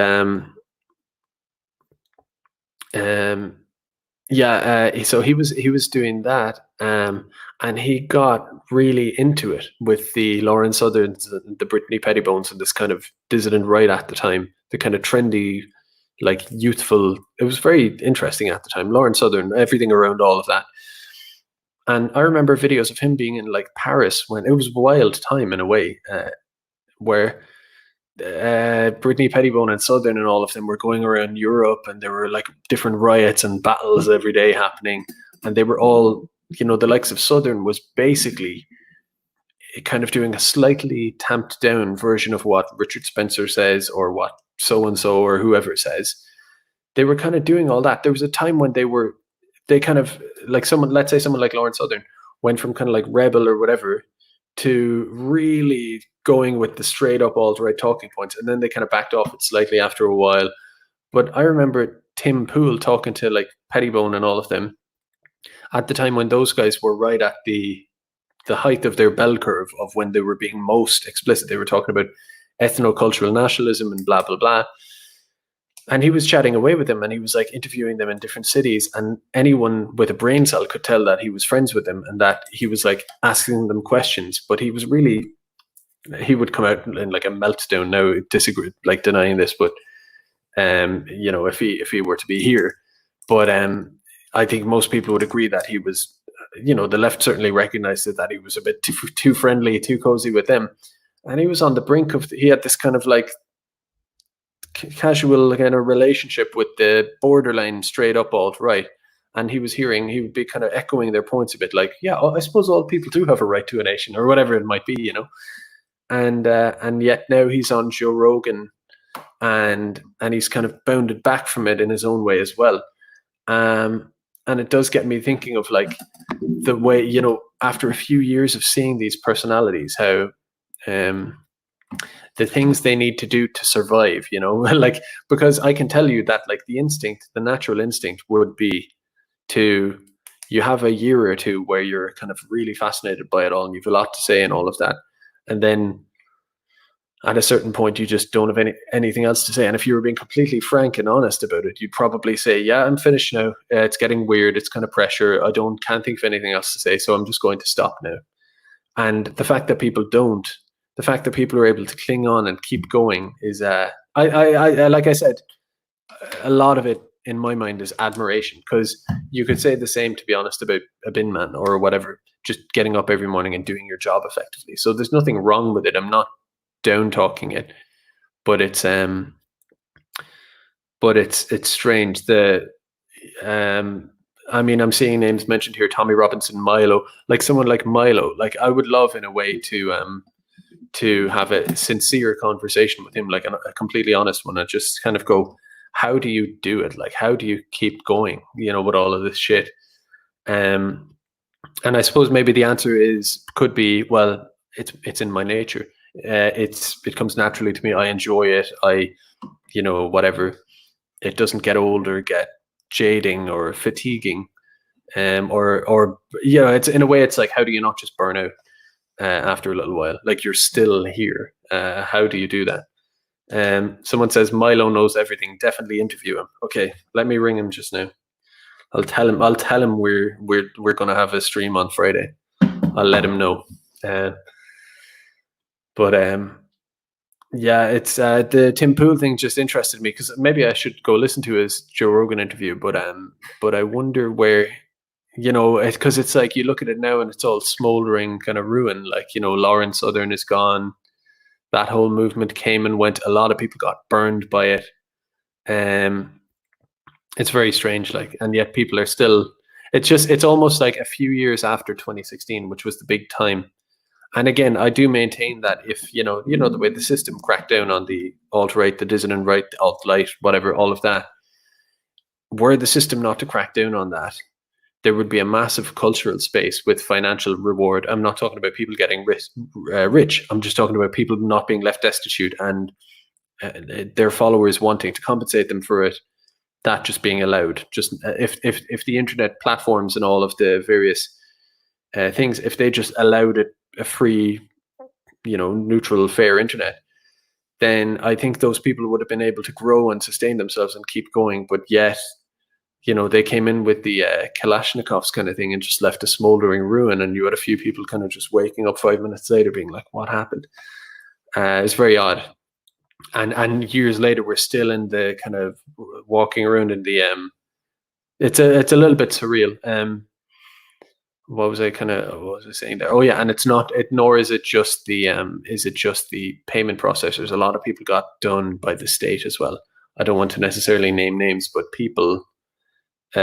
A: so he was doing that, and he got really into it with the Lauren Southerns, the Brittany Pettibones, and this kind of dissident right at the time, the kind of trendy, like, youthful. It was very interesting at the time. Lauren Southern, everything around all of that. And I remember videos of him being in like Paris when it was a wild time in a way, where Brittany Pettibone and Southern and all of them were going around Europe, and there were like different riots and battles every day happening. And they were all, the likes of Southern was basically kind of doing a slightly tamped down version of what Richard Spencer says, or what so-and-so or whoever says. They were kind of doing all that. There was a time when they kind of, like, let's say someone like Lauren Southern went from kind of like rebel or whatever to really going with the straight up alt-right talking points, and then they kind of backed off it slightly after a while. But I remember Tim Pool talking to like Pettibone and all of them at the time when those guys were right at the height of their bell curve of when they were being most explicit. They were talking about ethno-cultural nationalism and blah blah blah. And he was chatting away with them, and he was like interviewing them in different cities, and anyone with a brain cell could tell that he was friends with them and that he was like asking them questions. But he would come out in like a meltdown now, disagree, like denying this, but if he were to be here. But I think most people would agree that he was, the left certainly recognized it, that he was a bit too friendly, too cozy with them. And he was on the brink of, he had this kind of like casual kind of relationship with the borderline straight up alt-right. And he would be kind of echoing their points a bit, like, yeah, I suppose all people do have a right to a nation, or whatever it might be, And yet now he's on Joe Rogan, and he's kind of bounded back from it in his own way as well. And it does get me thinking of like the way, after a few years of seeing these personalities, how the things they need to do to survive, like, because I can tell you that like the natural instinct would be you have a year or two where you're kind of really fascinated by it all, and you've a lot to say and all of that. And then at a certain point, you just don't have anything else to say. And if you were being completely frank and honest about it, you'd probably say, yeah, I'm finished now. It's getting weird. It's kind of pressure. I can't think of anything else to say. So I'm just going to stop now. And the fact that people don't, the fact that people are able to cling on and keep going is, I like I said, a lot of it in my mind is admiration, because you could say the same, to be honest, about a bin man or whatever, just getting up every morning and doing your job effectively. So there's nothing wrong with it. I'm not down talking it, but it's strange. I'm seeing names mentioned here: Tommy Robinson, Milo. Like someone like Milo, like I would love in a way to have a sincere conversation with him, like a completely honest one, and just kind of go, how do you do it? Like, how do you keep going, with all of this shit? And I suppose maybe the answer could be, well, it's in my nature. It comes naturally to me. I enjoy it. Whatever. It doesn't get old or get jading or fatiguing. It's in a way, it's like, how do you not just burn out after a little while? Like, you're still here. How do you do that? Someone says Milo knows everything. Definitely interview him. Okay, let me ring him just now. I'll tell him we're going to have a stream on Friday. I'll let him know. But yeah, it's the Tim Pool thing just interested me, because maybe I should go listen to his Joe Rogan interview. But I wonder where, because it's like you look at it now and it's all smoldering kind of ruin. Like, Lawrence Southern is gone. That whole movement came and went. A lot of people got burned by it. It's very strange, like, and yet people are still. It's almost like a few years after 2016, which was the big time. And again, I do maintain that if the way the system cracked down on the alt-right, the dissident right, the alt-light, whatever, all of that, were the system not to crack down on that, there would be a massive cultural space with financial reward. I'm not talking about people getting rich. I'm just talking about people not being left destitute and their followers wanting to compensate them for it. That just being allowed. Just if the internet platforms and all of the various things, if they just allowed it a free, neutral, fair internet, then I think those people would have been able to grow and sustain themselves and keep going. But yet, they came in with the Kalashnikovs kind of thing and just left a smoldering ruin. And you had a few people kind of just waking up 5 minutes later being like, what happened? It's very odd. And years later, we're still in the kind of walking around in the it's a little bit surreal. What was I saying there? Oh yeah, and nor is it just the payment processors. A lot of people got done by the state as well. I don't want to necessarily name names, but people.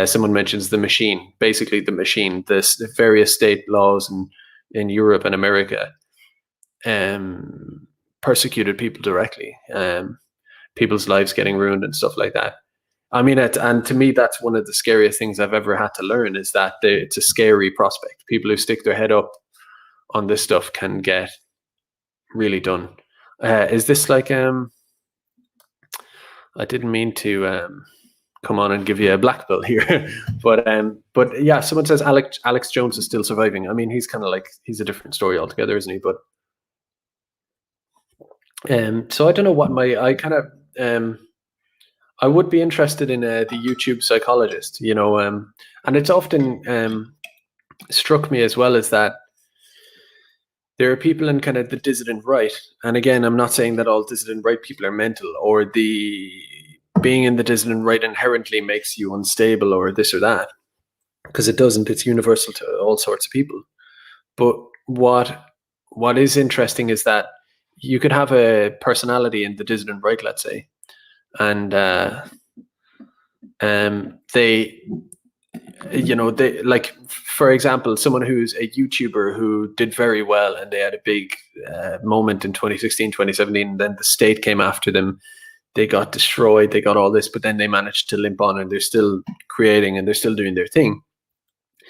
A: Someone mentions the machine. Basically, the machine. The various state laws in Europe and America. Persecuted people directly, people's lives getting ruined and stuff like that. I mean, and to me, that's one of the scariest things I've ever had to learn, is that it's a scary prospect. People who stick their head up on this stuff can get really done. Is this like, I didn't mean to come on and give you a black bill here, but yeah, someone says Alex Jones is still surviving. I mean, he's kind of like, he's a different story altogether, isn't he? But so I don't know what I would be interested in the YouTube psychologist, and it's often struck me as well, is that there are people in kind of the dissident right. And again, I'm not saying that all dissident right people are mental, or being in the dissident right inherently makes you unstable or this or that, because it doesn't. It's universal to all sorts of people. But what is interesting is that you could have a personality in the dissident right, let's say, and they like, for example, someone who's a YouTuber who did very well and they had a big moment in 2016, 2017, and then the state came after them. They got destroyed, they got all this, but then they managed to limp on and they're still creating and they're still doing their thing.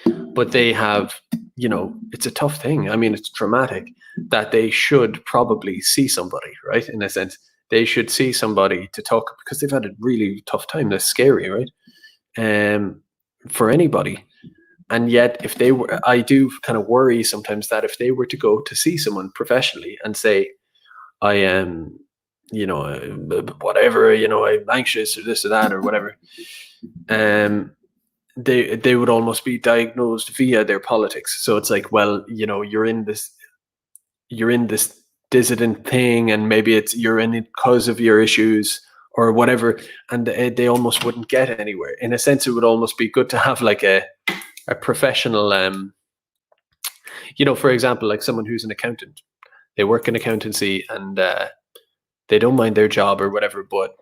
A: But they have, it's a tough thing. I mean, it's dramatic that they should probably see somebody, right? In a sense, they should see somebody to talk, because they've had a really tough time. That's scary, right? For anybody. And yet, if they were, I do kind of worry sometimes that if they were to go to see someone professionally and say, I am, whatever, I'm anxious or this or that or whatever, they would almost be diagnosed via their politics. So it's like, well, you're in this dissident thing, and maybe you're in it because of your issues or whatever, and they almost wouldn't get anywhere. In a sense, it would almost be good to have like a professional, for example, like someone who's an accountant. They work in accountancy and they don't mind their job or whatever, but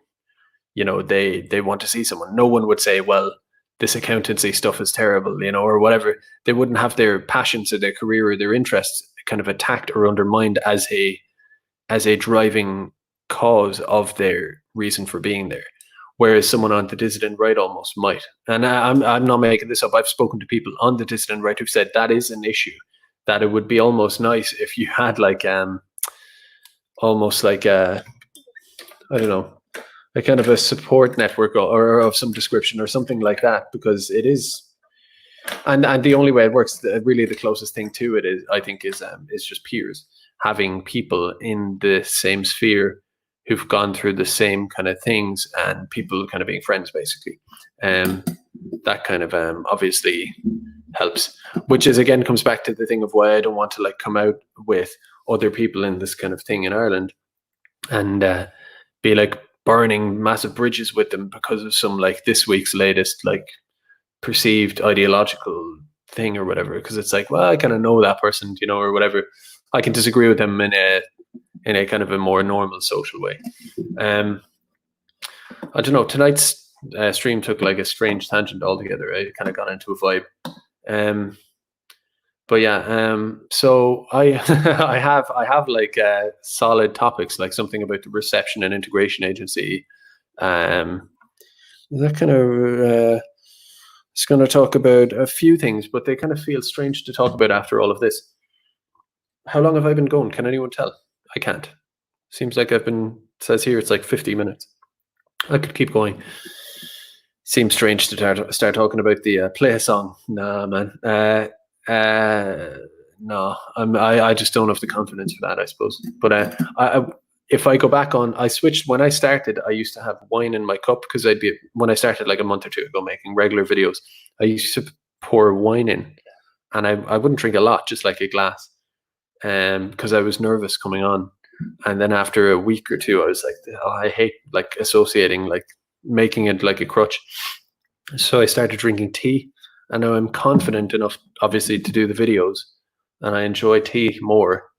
A: they want to see someone. No one would say, well, this accountancy stuff is terrible, or whatever. They wouldn't have their passions or their career or their interests kind of attacked or undermined as a driving cause of their reason for being there. Whereas someone on the dissident right almost might. And I'm not making this up. I've spoken to people on the dissident right who've said that is an issue, that it would be almost nice if you had like almost like I don't know, a kind of a support network or of some description or something like that, because it is, and the only way it works, really the closest thing to it is, I think, is just peers, having people in the same sphere who've gone through the same kind of things, and people kind of being friends, basically. That kind of obviously helps, which is again comes back to the thing of why I don't want to like come out with other people in this kind of thing in Ireland and be like burning massive bridges with them because of some like this week's latest like perceived ideological thing or whatever, because it's like, well, I kind of know that person, you know, or whatever. I can disagree with them in a kind of a more normal social way. I don't know, tonight's stream took like a strange tangent altogether. I kind of got into a vibe. But yeah, so I I have like solid topics, like something about the reception and integration agency. That kind of it's going to talk about a few things, but they kind of feel strange to talk about after all of this. How long have I been going? Can anyone tell? I can't. Seems like I've been, it says here it's like 50 minutes. I could keep going. Seems strange to start talking about the play a song. Nah, man. No, I just don't have the confidence for that, I suppose. But if I go back on, I switched when I started. I used to have wine in my cup because when I started like a month or two ago making regular videos, I used to pour wine in, and I wouldn't drink a lot, just like a glass, because I was nervous coming on. And then after a week or two, I was like, oh, I hate like associating, like making it like a crutch. So I started drinking tea, and now I'm confident enough, obviously, to do the videos, and I enjoy tea more.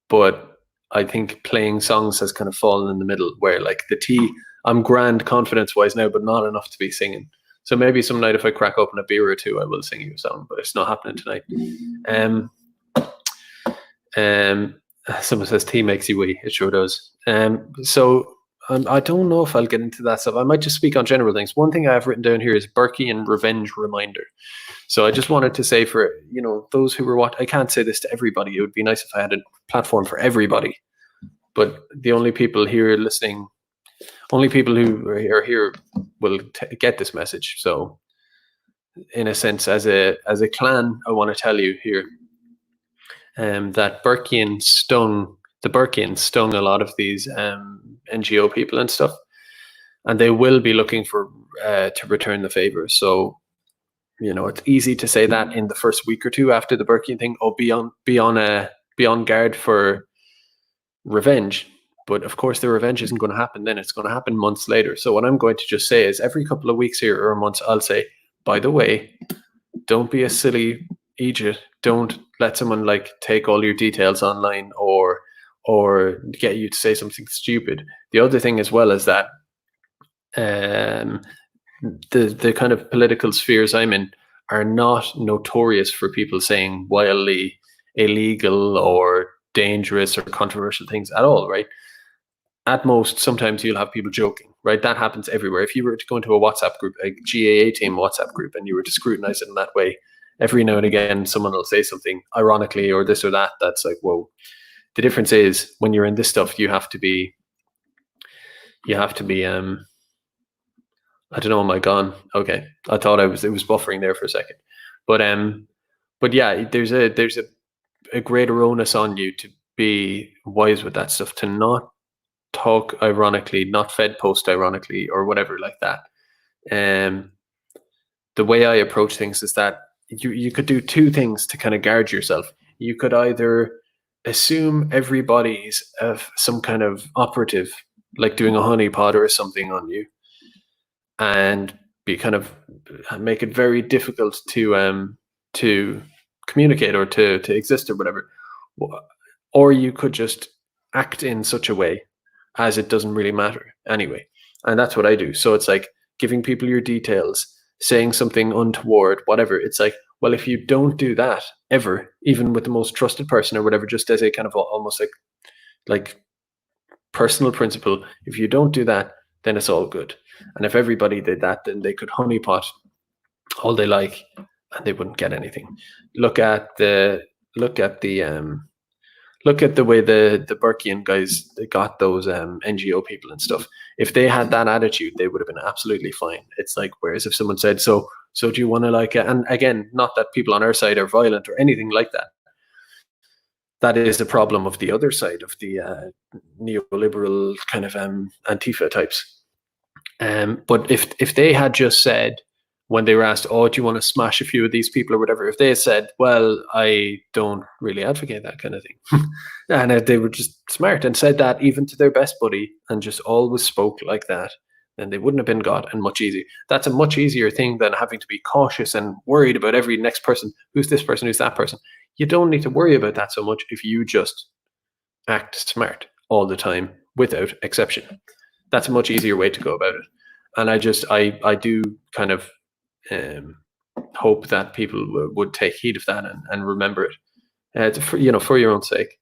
A: But I think playing songs has kind of fallen in the middle, where like the tea, I'm grand confidence wise now, but not enough to be singing. So maybe some night if I crack open a beer or two, I will sing you a song, but it's not happening tonight. Someone says tea makes you wee. It sure does. So I don't know if I'll get into that stuff. I might just speak on general things. One thing I have written down here is Burkean revenge reminder. So I just wanted to say for, you know, those who were I can't say this to everybody. It would be nice if I had a platform for everybody. But the only people here listening, only people who are here will get this message. So in a sense, as a clan, I want to tell you here that the Burkeans stung a lot of these NGO people and stuff, and they will be looking for to return the favor. So, you know, it's easy to say that in the first week or two after the Burkean thing, be on guard for revenge. But of course, the revenge isn't going to happen then. It's going to happen months later. So what I'm going to just say is every couple of weeks here or months, I'll say, by the way, don't be a silly idiot. Don't let someone like take all your details online or get you to say something stupid. The other thing as well is that the kind of political spheres I'm in are not notorious for people saying wildly illegal or dangerous or controversial things at all, right? At most, sometimes you'll have people joking, right? That happens everywhere. If you were to go into a WhatsApp group, a GAA team WhatsApp group, and you were to scrutinize it in that way, every now and again, someone will say something ironically or this or that. That's like, whoa. The difference is when you're in this stuff, you have to be, I don't know, am I gone? Okay. I thought it was buffering there for a second. But yeah, there's a greater onus on you to be wise with that stuff, to not talk ironically, not fed post ironically or whatever like that. The way I approach things is that you could do two things to kind of guard yourself. You could either assume everybody's some kind of operative, like doing a honeypot or something on you, and be kind of make it very difficult to communicate or to exist or whatever. Or you could just act in such a way as it doesn't really matter anyway. And that's what I do. So it's like giving people your details, saying something untoward, whatever. It's like, well, if you don't do that ever, even with the most trusted person or whatever, just as a kind of almost like personal principle, if you don't do that, then it's all good. And if everybody did that, then they could honeypot all they like and they wouldn't get anything. Look at the way the Burkean guys, they got those NGO people and stuff. If they had that attitude, they would have been absolutely fine. It's like, whereas if someone said, so do you want to like, and again, not that people on our side are violent or anything like that, that is the problem of the other side of the neoliberal kind of Antifa types. But if they had just said, when they were asked, oh, do you want to smash a few of these people or whatever, if they had said, well, I don't really advocate that kind of thing, and they were just smart and said that even to their best buddy and just always spoke like that, then they wouldn't have been got, and much easier. That's a much easier thing than having to be cautious and worried about every next person. Who's this person? Who's that person? You don't need to worry about that so much if you just act smart all the time without exception. That's a much easier way to go about it. And I do kind of hope that people would take heed of that and remember it, for your own sake.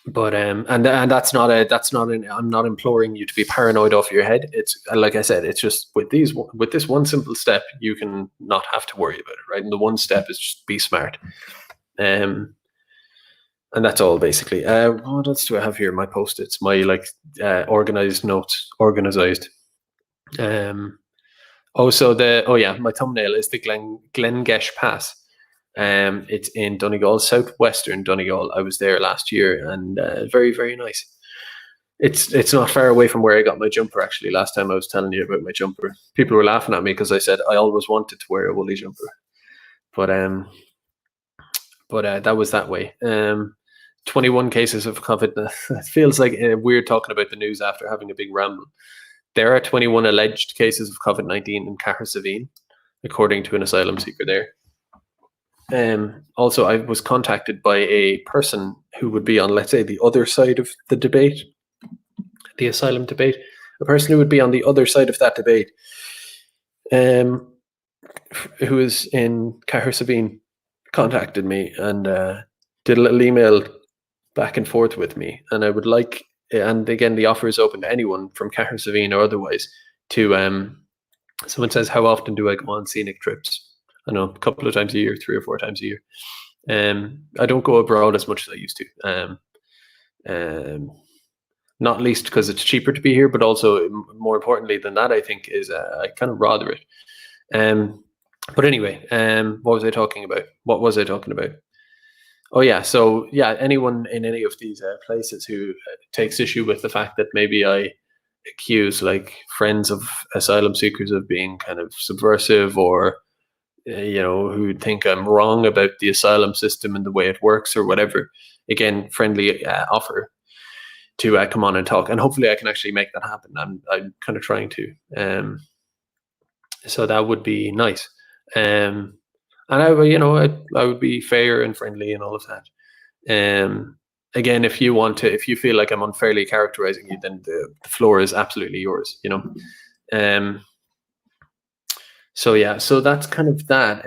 A: But and that's not I'm not imploring you to be paranoid off your head. It's like I said, it's just with this one simple step, you can not have to worry about it, right? And the one step is just be smart. And that's all basically. What else do I have here? My post-its, my organized notes, organized. My thumbnail is the Glengesh Pass. It's in Donegal, southwestern Donegal. I was there last year, and very, very nice. It's not far away from where I got my jumper. Actually, last time I was telling you about my jumper, people were laughing at me because I said I always wanted to wear a woolly jumper, but that was that way. 21 cases of COVID. It feels like weird talking about the news after having a big ramble. There are 21 alleged cases of COVID-19 in Cahir, according to an asylum seeker there. Also, I was contacted by a person who would be on, let's say, the other side of the debate, the asylum debate. A person who would be on the other side of that debate, who is in Cahir, contacted me and did a little email back and forth with me. And I would like, and again, the offer is open to anyone from Cahir or otherwise, to, someone says, how often do I go on scenic trips? I know, a couple of times a year, 3 or 4 times a year. I don't go abroad as much as I used to. Not least because it's cheaper to be here, but also more importantly than that, I think, is I kind of rather it. But anyway, what was I talking about? Oh yeah, so yeah, anyone in any of these places who takes issue with the fact that maybe I accuse friends of asylum seekers of being kind of subversive, or who think I'm wrong about the asylum system and the way it works or whatever, again, friendly offer to come on and talk, and hopefully I can actually make that happen. I'm kind of trying to, so that would be nice. And I would be fair and friendly and all of that. Again, if you feel like I'm unfairly characterizing you, then the floor is absolutely yours. So yeah, so that's kind of that.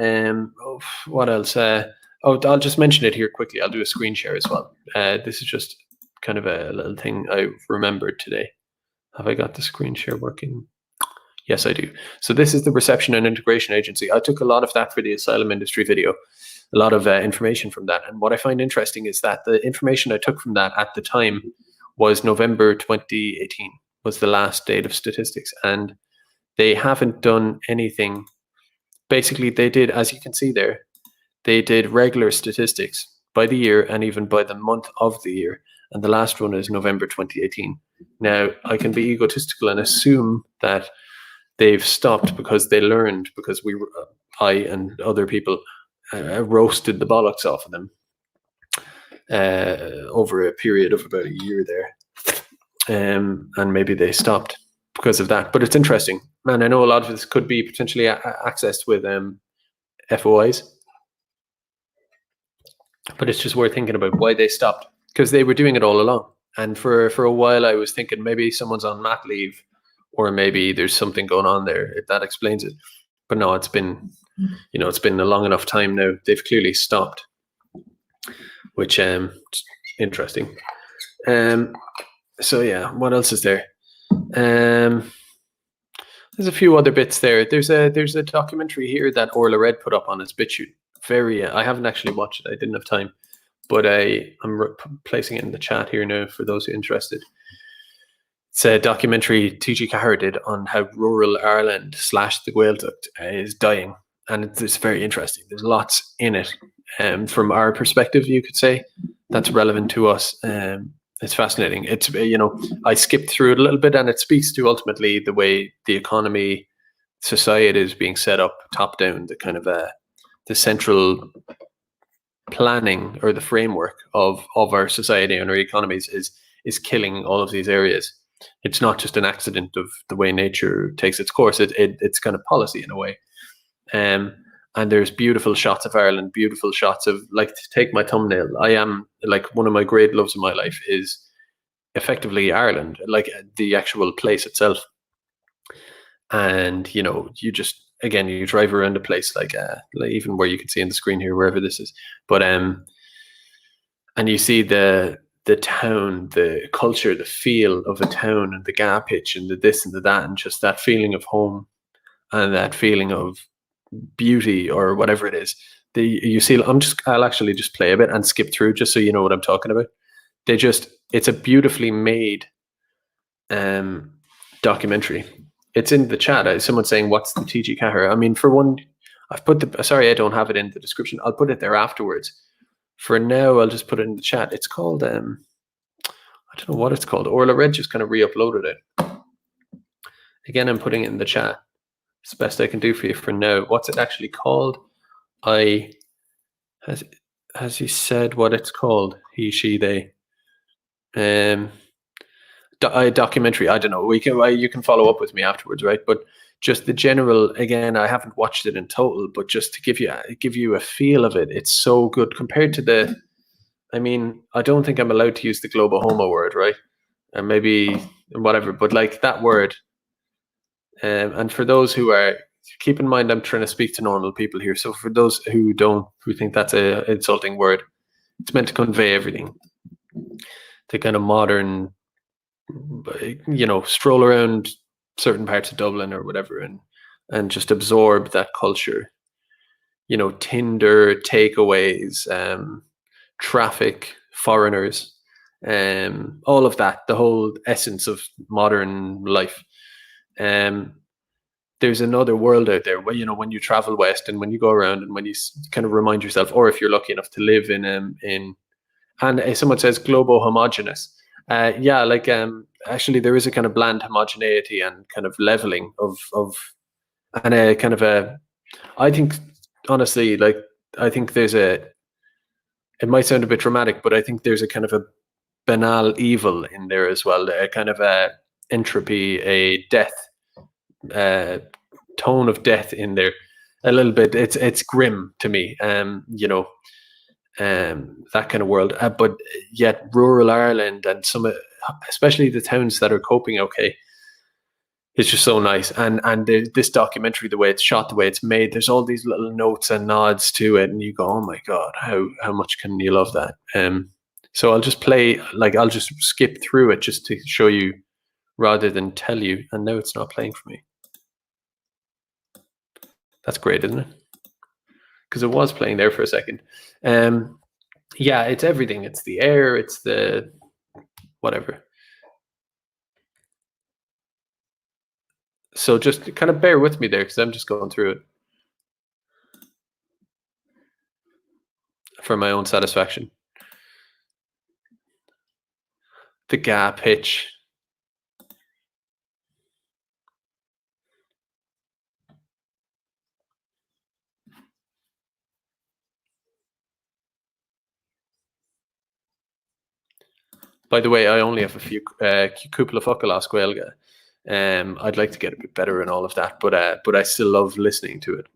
A: What else? I'll just mention it here quickly. I'll do a screen share as well. This is just kind of a little thing I remembered today. Have I got the screen share working? Yes, I do. So this is the Reception and Integration Agency. I took a lot of that for the asylum industry video, a lot of information from that. And what I find interesting is that the information I took from that at the time was November 2018 was the last date of statistics. And they haven't done anything. Basically, they did, as you can see there, they did regular statistics by the year and even by the month of the year. And the last one is November 2018. Now, I can be egotistical and assume that they've stopped because they learned, because I and other people roasted the bollocks off of them over a period of about a year there. And maybe they stopped because of that. But it's interesting. And I know a lot of this could be potentially accessed with FOIs. But it's just worth thinking about why they stopped, because they were doing it all along. And for a while I was thinking maybe someone's on mat leave, or maybe there's something going on there, if that explains it. But no, it's been a long enough time now. They've clearly stopped, which interesting. So yeah, what else is there? There's a few other bits there. There's a documentary here that Orla Red put up on his BitChute. I haven't actually watched it. I didn't have time, but I'm placing it in the chat here now for those who are interested. It's a documentary TG Cahir did on how rural Ireland / the Gaeltacht is dying, and it's very interesting. There's lots in it. from our perspective, you could say, that's relevant to us. It's fascinating. It's, I skipped through it a little bit, and it speaks to ultimately the way the economy, society is being set up, top down. The kind of the central planning or the framework of our society and our economies is killing all of these areas. It's not just an accident of the way nature takes its course. It's kind of policy in a way. And there's beautiful shots of Ireland, beautiful shots of, like, to take my thumbnail, I am, like, one of my great loves in my life is effectively Ireland, like the actual place itself. And, you just, again, you drive around a place like even where you can see in the screen here, wherever this is, but and you see the town, the culture, the feel of a town, and the gap pitch, and the this and the that, and just that feeling of home, and that feeling of beauty, or whatever it is. You see, I'll actually just play a bit and skip through, just so you know what I'm talking about. It's a beautifully made documentary. It's in the chat. Someone's saying, what's the TG Cahir? I mean, for one, I've put sorry, I don't have it in the description. I'll put it there afterwards. For now, I'll just put it in the chat. It's called, I don't know what it's called. Orla Red just kind of re-uploaded it. Again, I'm putting it in the chat. It's the best I can do for you for now. What's it actually called? Has he said what it's called? He, she, they. Documentary. I don't know. You can follow up with me afterwards, right? But just the general. Again, I haven't watched it in total, but just to give you a feel of it, it's so good compared to the. I mean, I don't think I'm allowed to use the global homo word, right? And maybe whatever, but like that word. And for those who are, keep in mind, I'm trying to speak to normal people here. So for those who think that's an insulting word, it's meant to convey everything. The kind of modern, stroll around certain parts of Dublin or whatever, and just absorb that culture. Tinder, takeaways, traffic, foreigners, all of that, the whole essence of modern life. There's another world out there where, when you travel west and when you go around and when you kind of remind yourself, or if you're lucky enough to live in and someone says global homogenous. Actually there is a kind of bland homogeneity and kind of leveling of and a kind of I think, honestly, like, I think it might sound a bit dramatic, but I think there's a kind of a banal evil in there as well, a kind of a entropy, a death, tone of death in there a little bit. It's grim to me, that kind of world, but yet rural Ireland and especially the towns that are coping okay, it's just so nice. And this documentary, the way it's shot, the way it's made, there's all these little notes and nods to it, and you go, oh my god, how much can you love that? So I'll just play, I'll just skip through it just to show you rather than tell you. And now it's not playing for me. That's great, isn't it? Because it was playing there for a second. Yeah, it's everything. It's the air, it's the whatever. So just kind of bear with me there, because I'm just going through it for my own satisfaction. The gap pitch. By the way, I only have a few cúpla focail as Gaeilge. I'd like to get a bit better in all of that, but I still love listening to it.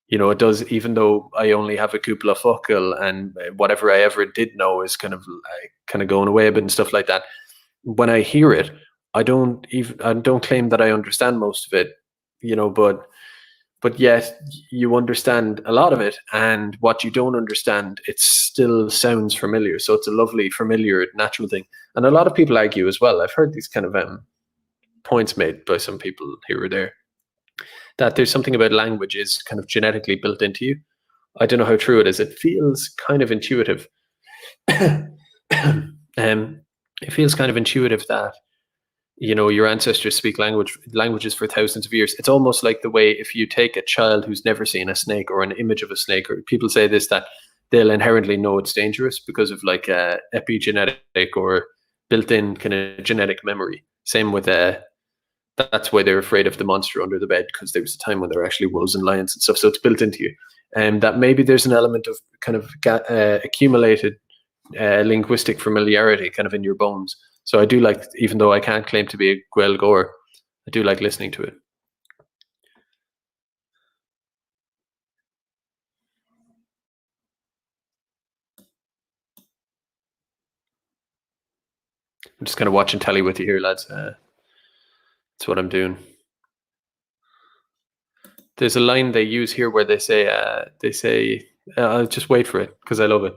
A: It does, even though I only have a cúpla focail, and whatever I ever did know is kind of going away a bit and stuff like that. When I hear it, I don't claim that I understand most of it, but yet you understand a lot of it, and what you don't understand, it still sounds familiar. So it's a lovely, familiar, natural thing. And a lot of people argue as well. I've heard these kind of points made by some people here or there, that there's something about language is kind of genetically built into you. I don't know how true it is. It feels kind of intuitive. It feels kind of intuitive that you know, your ancestors speak languages for thousands of years. It's almost like the way if you take a child who's never seen a snake or an image of a snake, or people say this, that they'll inherently know it's dangerous because of like epigenetic or built-in kind of genetic memory. Same with that's why they're afraid of the monster under the bed, because there was a time when there were actually wolves and lions and stuff. So it's built into you, and that maybe there's an element of kind of accumulated linguistic familiarity kind of in your bones. So I do like, even though I can't claim to be a Gael Gore, I do like listening to it. I'm just kind of watching telly with you here, lads. That's what I'm doing. There's a line they use here where they say, I'll just wait for it because I love it.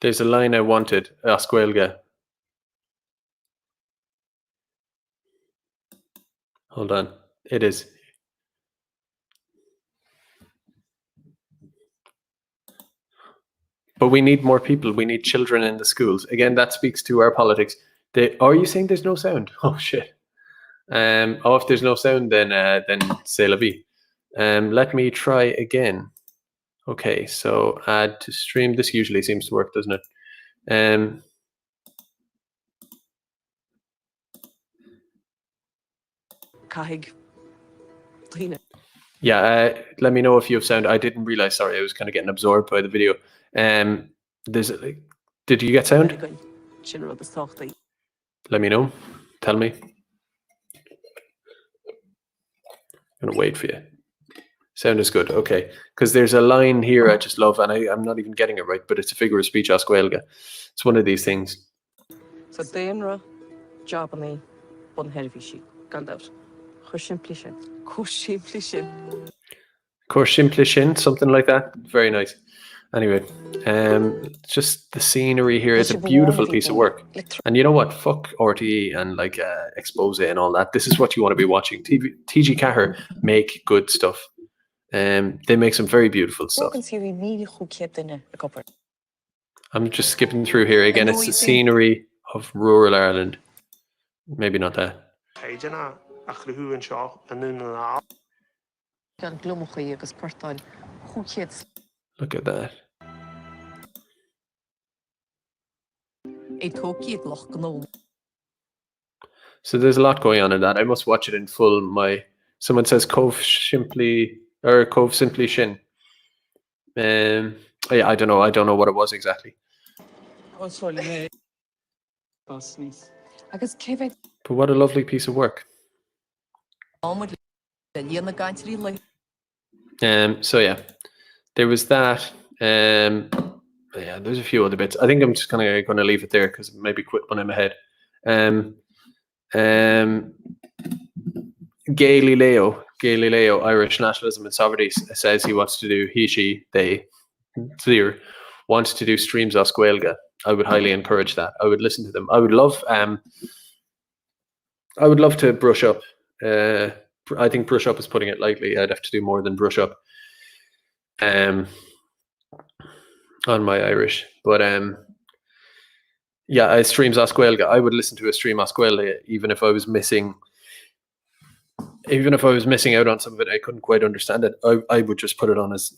A: There's a line I wanted, Asquelga. Hold on. It is. But we need more people. We need children in the schools. Again, that speaks to our politics. Are you saying there's no sound? Oh shit. If there's no sound, then c'est la vie. Let me try again. Okay, so add to stream. This usually seems to work, doesn't it? Yeah, let me know if you have sound. I didn't realize. Sorry, I was kind of getting absorbed by the video. Did you get sound? Let me know. Tell me. I'm gonna wait for you. Sound is good. Okay, because there's a line here I just love, and I'm not even getting it right, but it's a figure of speech, Asquelga. It's one of these things. So Dainra, Jabani, Bunhervishi, Gandalf, Kushimplition, Kushimplition, something like that. Very nice. Anyway, just the scenery here is a beautiful piece of work. And you know what? Fuck RTE and like Expose and all that. This is what you want to be watching. TG Caher make good stuff. They make some very beautiful stuff. I'm just skipping through here again. It's the scenery of rural Ireland. Maybe not that. Look at that. So there's a lot going on in that. I must watch it in full. Someone says Cove Simply Shin. Yeah, I don't know. I don't know what it was exactly. But what a lovely piece of work. So yeah, there was that. Yeah, there's a few other bits. I think I'm just kind of going to leave it there because maybe quit one in my head. Galileo, Irish nationalism and sovereignty, says he wants to do, they wants to do streams of Gaeilge. I would highly encourage that. I would listen to them. I would love to brush up. I think brush up is putting it lightly. I'd have to do more than brush up on my Irish. But yeah, streams of Gaeilge. I would listen to a stream of Gaeilge even if I was missing out on some of it. I couldn't quite understand it. I would just put it on as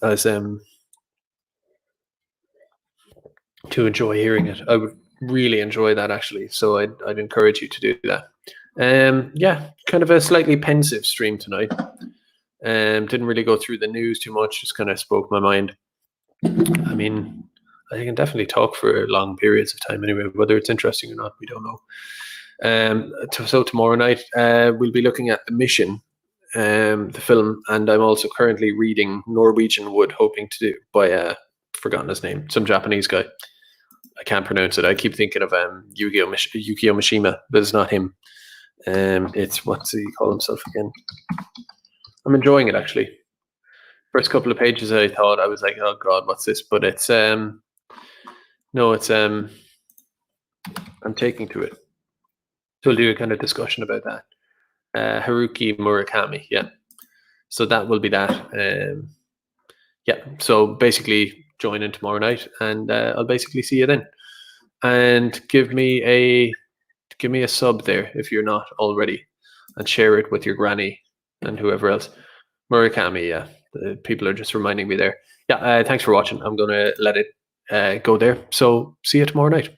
A: to enjoy hearing it. I would really enjoy that actually. So I'd encourage you to do that. Yeah, kind of a slightly pensive stream tonight. Didn't really go through the news too much, just kind of spoke my mind. I mean, I can definitely talk for long periods of time anyway, whether it's interesting or not, we don't know. So tomorrow night, we'll be looking at The Mission, the film, and I'm also currently reading Norwegian Wood, hoping to do by forgotten his name. Some Japanese guy. I can't pronounce it. I keep thinking of Yukio Mishima, but it's not him. It's, what's he call himself again? I'm enjoying it, actually. First couple of pages, I thought, I was like, oh god, what's this? But it's no, it's I'm taking to it. So we'll do a kind of discussion about that. Haruki Murakami, yeah. So that will be that. Yeah. So basically, join in tomorrow night, and I'll basically see you then. And give me a sub there if you're not already, and share it with your granny and whoever else. Murakami, yeah. The people are just reminding me there. Yeah. Thanks for watching. I'm gonna let it go there. So see you tomorrow night.